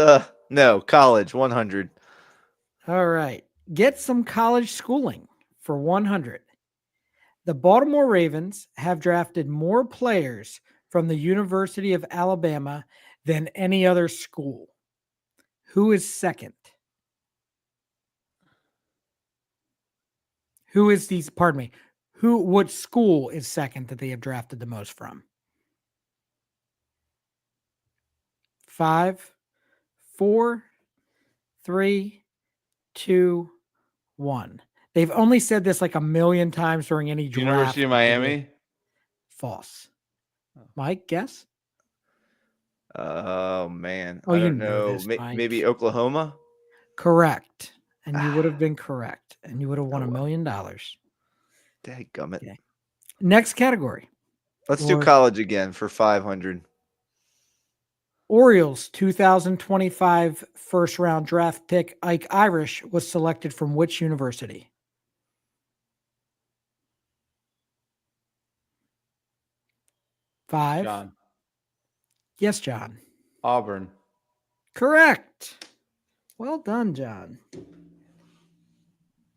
no, college 100. All right. Get some college schooling for 100. The Baltimore Ravens have drafted more players from the University of Alabama than any other school. Who is second? Who is these? Pardon me. What school is second that they have drafted the most from? 5, 4, 3, 2, 1. They've only said this like a million times during any draft. University of Miami. False. Mike, guess? Oh man, Oh, I you don't know know. this, Mike. Maybe Oklahoma. Correct. And you would have been correct. And you would have won Oh, $1 well. million. Dadgummit. Okay. Next category. Let's do college again for 500. Orioles 2025 first round draft pick Ike Irish was selected from which university? Five. John. Yes, John. Auburn. Correct. Well done, John.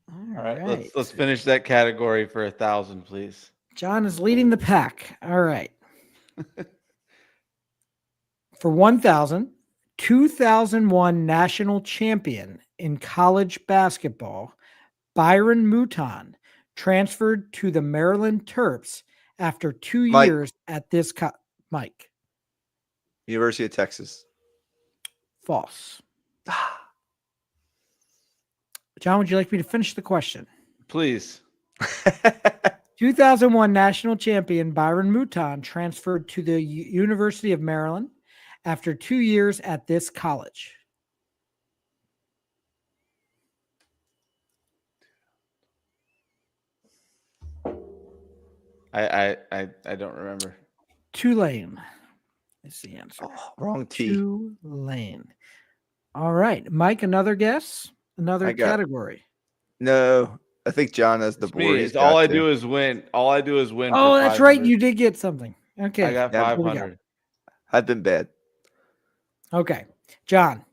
All right. Let's finish that category for 1,000, please. John is leading the pack. All right. For 1,000, 2001 national champion in college basketball, Byron Mouton transferred to the Maryland Terps after 2 years at this Mike. University of Texas. False. John, would you like me to finish the question? Please. 2001 national champion Byron Mouton transferred to the University of Maryland after 2 years at this college. I don't remember. Tulane is the answer. Oh, wrong T. Tulane. All right, Mike. Another guess. Another category. No, I think John has the board. All I do is win. All I do is win. Oh, that's right. You did get something. Okay. I got 500. I've been bad. Okay. John.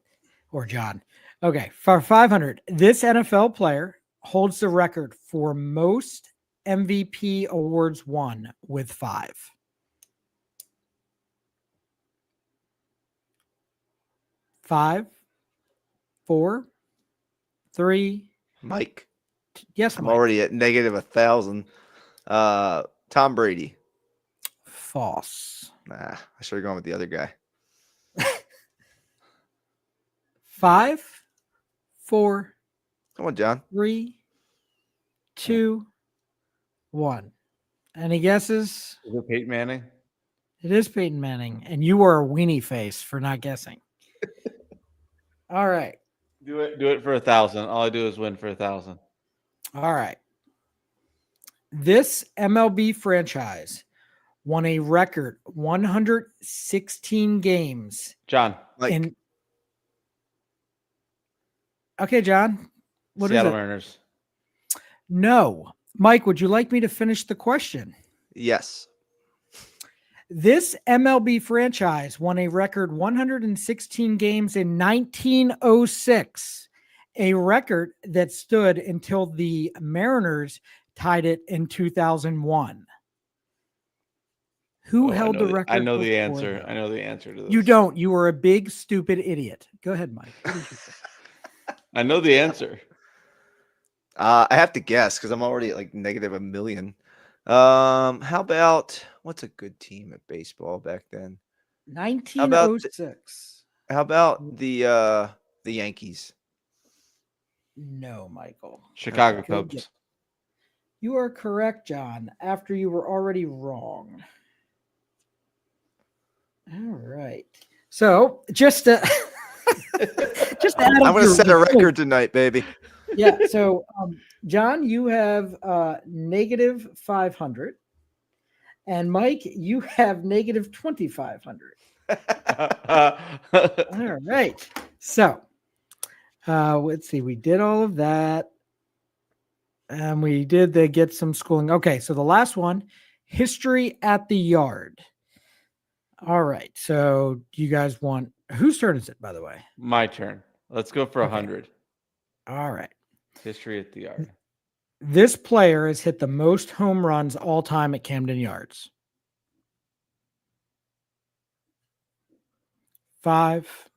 Okay. For 500, this NFL player holds the record for most MVP awards won with 5. 5, 4, 3. Mike. Yes, I'm Mike. already at negative 1,000. Tom Brady. False. Nah, I should have gone with the other guy. 5, 4. Come on, John. 3, 2, 1. Any guesses? Is it Peyton Manning? It is Peyton Manning, and you are a weenie face for not guessing. All right. Do it for 1,000. All I do is win for 1,000. All right. This MLB franchise won a record 116 games. John. Okay, John. What Seattle is it? Mariners. No. Mike, would you like me to finish the question? Yes. This MLB franchise won a record 116 games in 1906, a record that stood until the Mariners tied it in 2001. Who held the record? I know the answer. I know the answer to this. You don't. You are a big, stupid idiot. Go ahead, Mike. What did you say? I know the answer. I have to guess because I'm already at like negative 1 million. How about what's a good team at baseball back then? 1906. How about the Yankees? No, Michael. Chicago Cubs. You are correct, John, after you were already wrong. All right. So just to add I'm going to set a record tonight, baby. Yeah. So, John, you have negative 500. And Mike, you have negative 2,500. All right. So, Let's see. We did all of that. And we did get some schooling. Okay, so the last one, history at the yard. All right. So you guys want whose turn is it, by the way? My turn. Let's go for Okay. 100. All right. History at the yard. This player has hit the most home runs all time at Camden Yards. 5,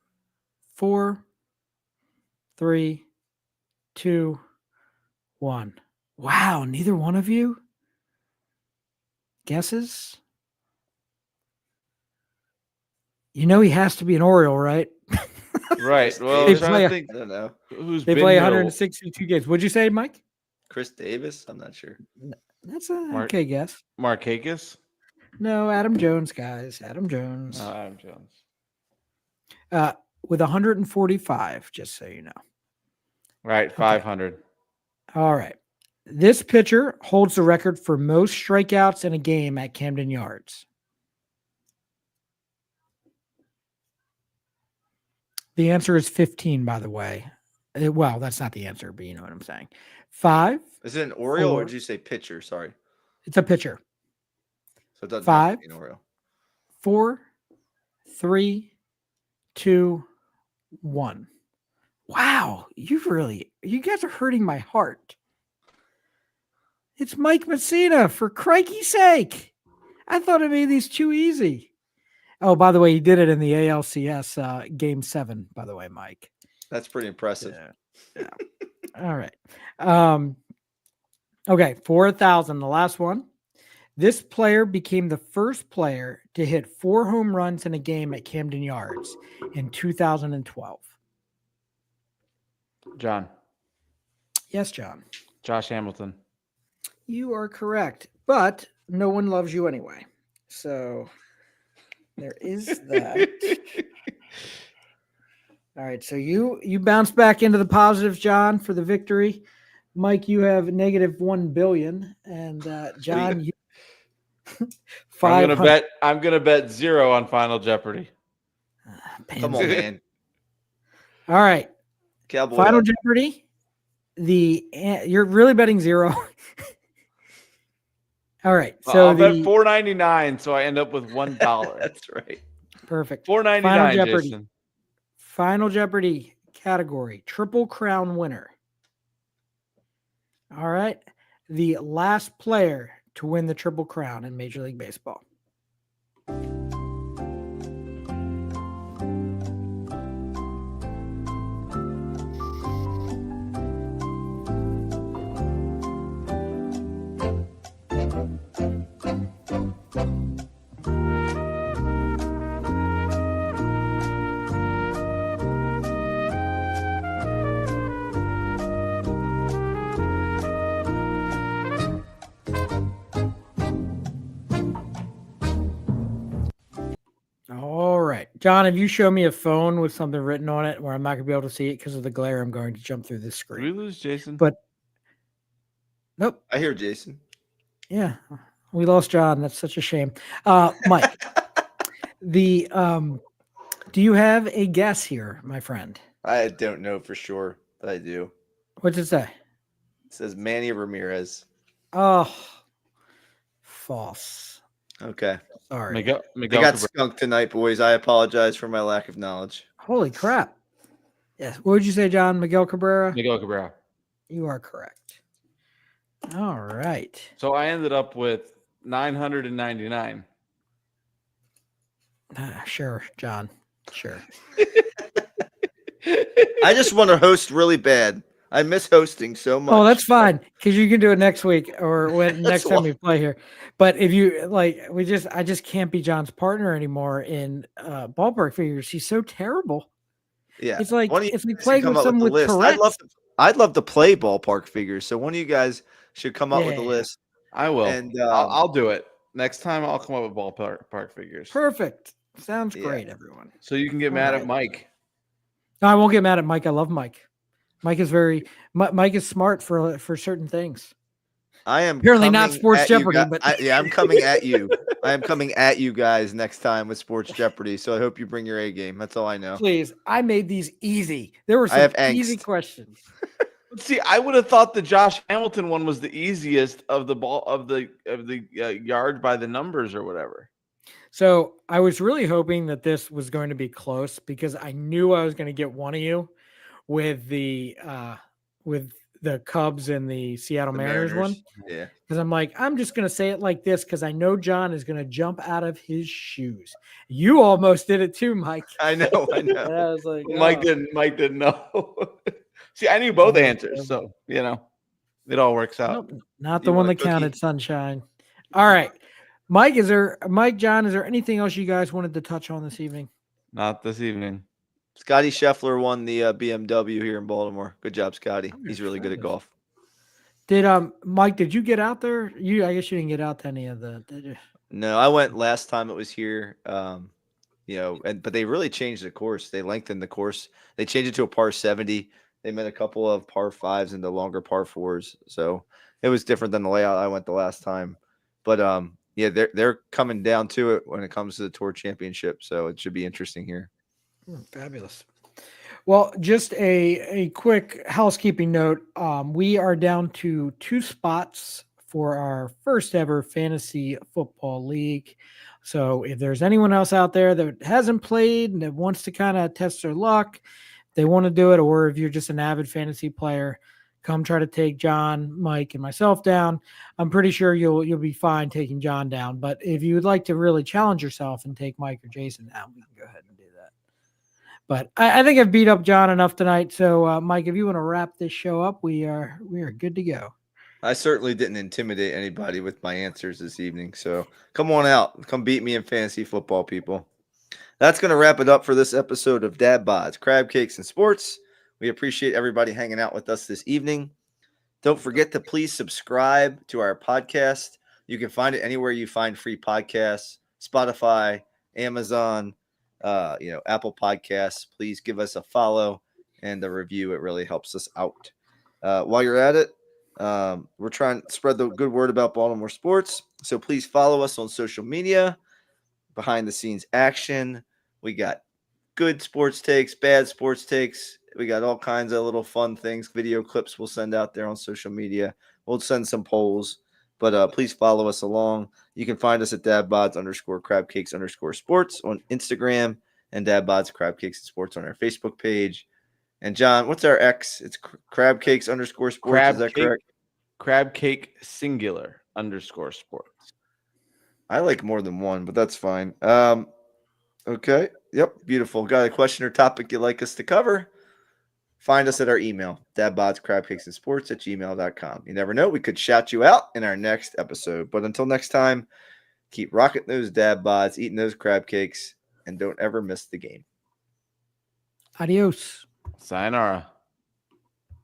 4, 3, 2, 1. Wow, neither one of you? Guesses? You know he has to be an Oriole, right? Right. Well, They I'm trying play to a- think I don't know. who's They been play here. 162 games. What'd you say, Mike? Chris Davis? I'm not sure. That's a Mark- okay guess. Markakis? No, Adam Jones, guys. Adam Jones. Adam Jones. With 145, just so you know. Right, 500. All right. This pitcher holds the record for most strikeouts in a game at Camden Yards. The answer is 15, by the way. Well, that's not the answer, but you know what I'm saying. 5. Is it an Oriole or 4. did you say pitcher? Sorry. It's a pitcher. So it doesn't 5, have to be an Oriole. 4, 3, 2, 1. Wow, you guys are hurting my heart. It's Mike Messina, for crikey's sake. I thought I made these too easy. Oh, by the way, he did it in the ALCS game 7, by the way, Mike. That's pretty impressive. Yeah. All right. Okay, 4,000, the last one. This player became the first player to hit 4 home runs in a game at Camden Yards in 2012. John. Yes, John. Josh Hamilton. You are correct, but no one loves you anyway. So there is that. All right, so you bounce back into the positives, John, for the victory. Mike, you have negative 1 billion, and John, you I'm gonna bet 0 on Final Jeopardy. Come on, man. All right, Cowboy. Final up. Jeopardy. You're really betting 0. All right, so I'll bet $4.99, so I end up with $1. That's right. perfect. $4.99, Final Jeopardy. Jason. Final Jeopardy category, Triple Crown winner. All right. The last player to win the Triple Crown in Major League Baseball. All right. John, if you show me a phone with something written on it where I'm not going to be able to see it because of the glare, I'm going to jump through this Did we screen. lose Jason? But nope. I hear Jason. Yeah. We lost John. That's such a shame. Mike, do you have a guess here, my friend? I don't know for sure, but I do. What's it say? It says Manny Ramirez. Oh, false. Okay. Sorry. Miguel I got Cabrera. skunked tonight, boys. I apologize for my lack of knowledge. Holy crap. Yes. What would you say, John? Miguel Cabrera? Miguel Cabrera. You are correct. All right. So I ended up with 999. Sure, John. Sure. I just want to host really bad. I miss hosting so much. Oh, that's fine because you can do it next week or when next time why- we play here. But if you like, I just can't be John's partner anymore in ballpark figures. He's so terrible. Yeah. It's like One of you it's like guys should playing come with up someone the with list. Tourette's. I'd love to play ballpark figures. So one of you guys should come up with a Yeah. list. I will. And I'll do it. Next time I'll come up with ballpark figures. Perfect. Sounds Yeah. great, everyone. So you can get All mad right. at Mike. No, I won't get mad at Mike. I love Mike. Mike is smart for certain things. I am Apparently not coming Sports at you Jeopardy, but I'm coming at you. I am coming at you guys next time with Sports Jeopardy. So I hope you bring your A game. That's all I know. please, I made these easy. There were I some have easy angst. questions. Let's see. I would have thought the Josh Hamilton one was the easiest of the ball of the yard by the numbers or whatever. So I was really hoping that this was going to be close because I knew I was going to get one of you with the Cubs and the Seattle The Mariners one. Yeah. Because I'm like, I'm just going to say it like this because I know John is going to jump out of his shoes. You almost did it too, Mike. I know. And I was like, Mike oh. didn't. Mike didn't know. See, I knew both Oh, answers, so it all works out. Nope, not Do the you one want that a cookie? counted, sunshine. All right. Mike, John, is there anything else you guys wanted to touch on this evening? Not this evening. Scotty Scheffler won the BMW here in Baltimore. Good job, Scotty. Oh, He's really good at fabulous. golf. Did Mike, did you get out there? I guess you didn't get out to any of the, did you? No, I went last time it was here. But they really changed the course. They lengthened the course. They changed it to a par 70. They made a couple of par 5s into longer par 4s. So it was different than the layout I went the last time. But they're coming down to it when it comes to the Tour Championship. So it should be interesting here. Fabulous. Well, just a quick housekeeping note. We are down to 2 spots for our first ever fantasy football league. So if there's anyone else out there that hasn't played and that wants to kind of test their luck, they want to do it, or if you're just an avid fantasy player, come try to take John, Mike, and myself down. I'm pretty sure you'll be fine taking John down. But if you would like to really challenge yourself and take Mike or Jason down, we can go ahead and do that. But I think I've beat up John enough tonight. So, Mike, if you want to wrap this show up, we are good to go. I certainly didn't intimidate anybody with my answers this evening. So come on out. Come beat me in fantasy football, people. That's going to wrap it up for this episode of Dad Bods, Crab Cakes, and Sports. We appreciate everybody hanging out with us this evening. Don't forget to please subscribe to our podcast. You can find it anywhere you find free podcasts, Spotify, Amazon, Apple Podcasts. Please give us a follow and a review. It really helps us out. While you're at it, we're trying to spread the good word about Baltimore sports. So please follow us on social media, behind the scenes action. We got good sports takes, bad sports takes. We got all kinds of little fun things, video clips we'll send out there on social media. We'll send some polls, but please follow us along. You can find us at dadbods_crabcakes_sports on Instagram and dadbods_crabcakes_sports on our Facebook page. And John, what's our X? It's crabcakes_sports. Is that correct? Crab cake singular_sports. I like more than one, but that's fine. Okay. Yep. Beautiful. Got a question or topic you'd like us to cover? Find us at our email, dadbodscrabcakesandsports@gmail.com. You never know. We could shout you out in our next episode. But until next time, keep rocking those dad bods, eating those crab cakes, and don't ever miss the game. Adios. Sayonara.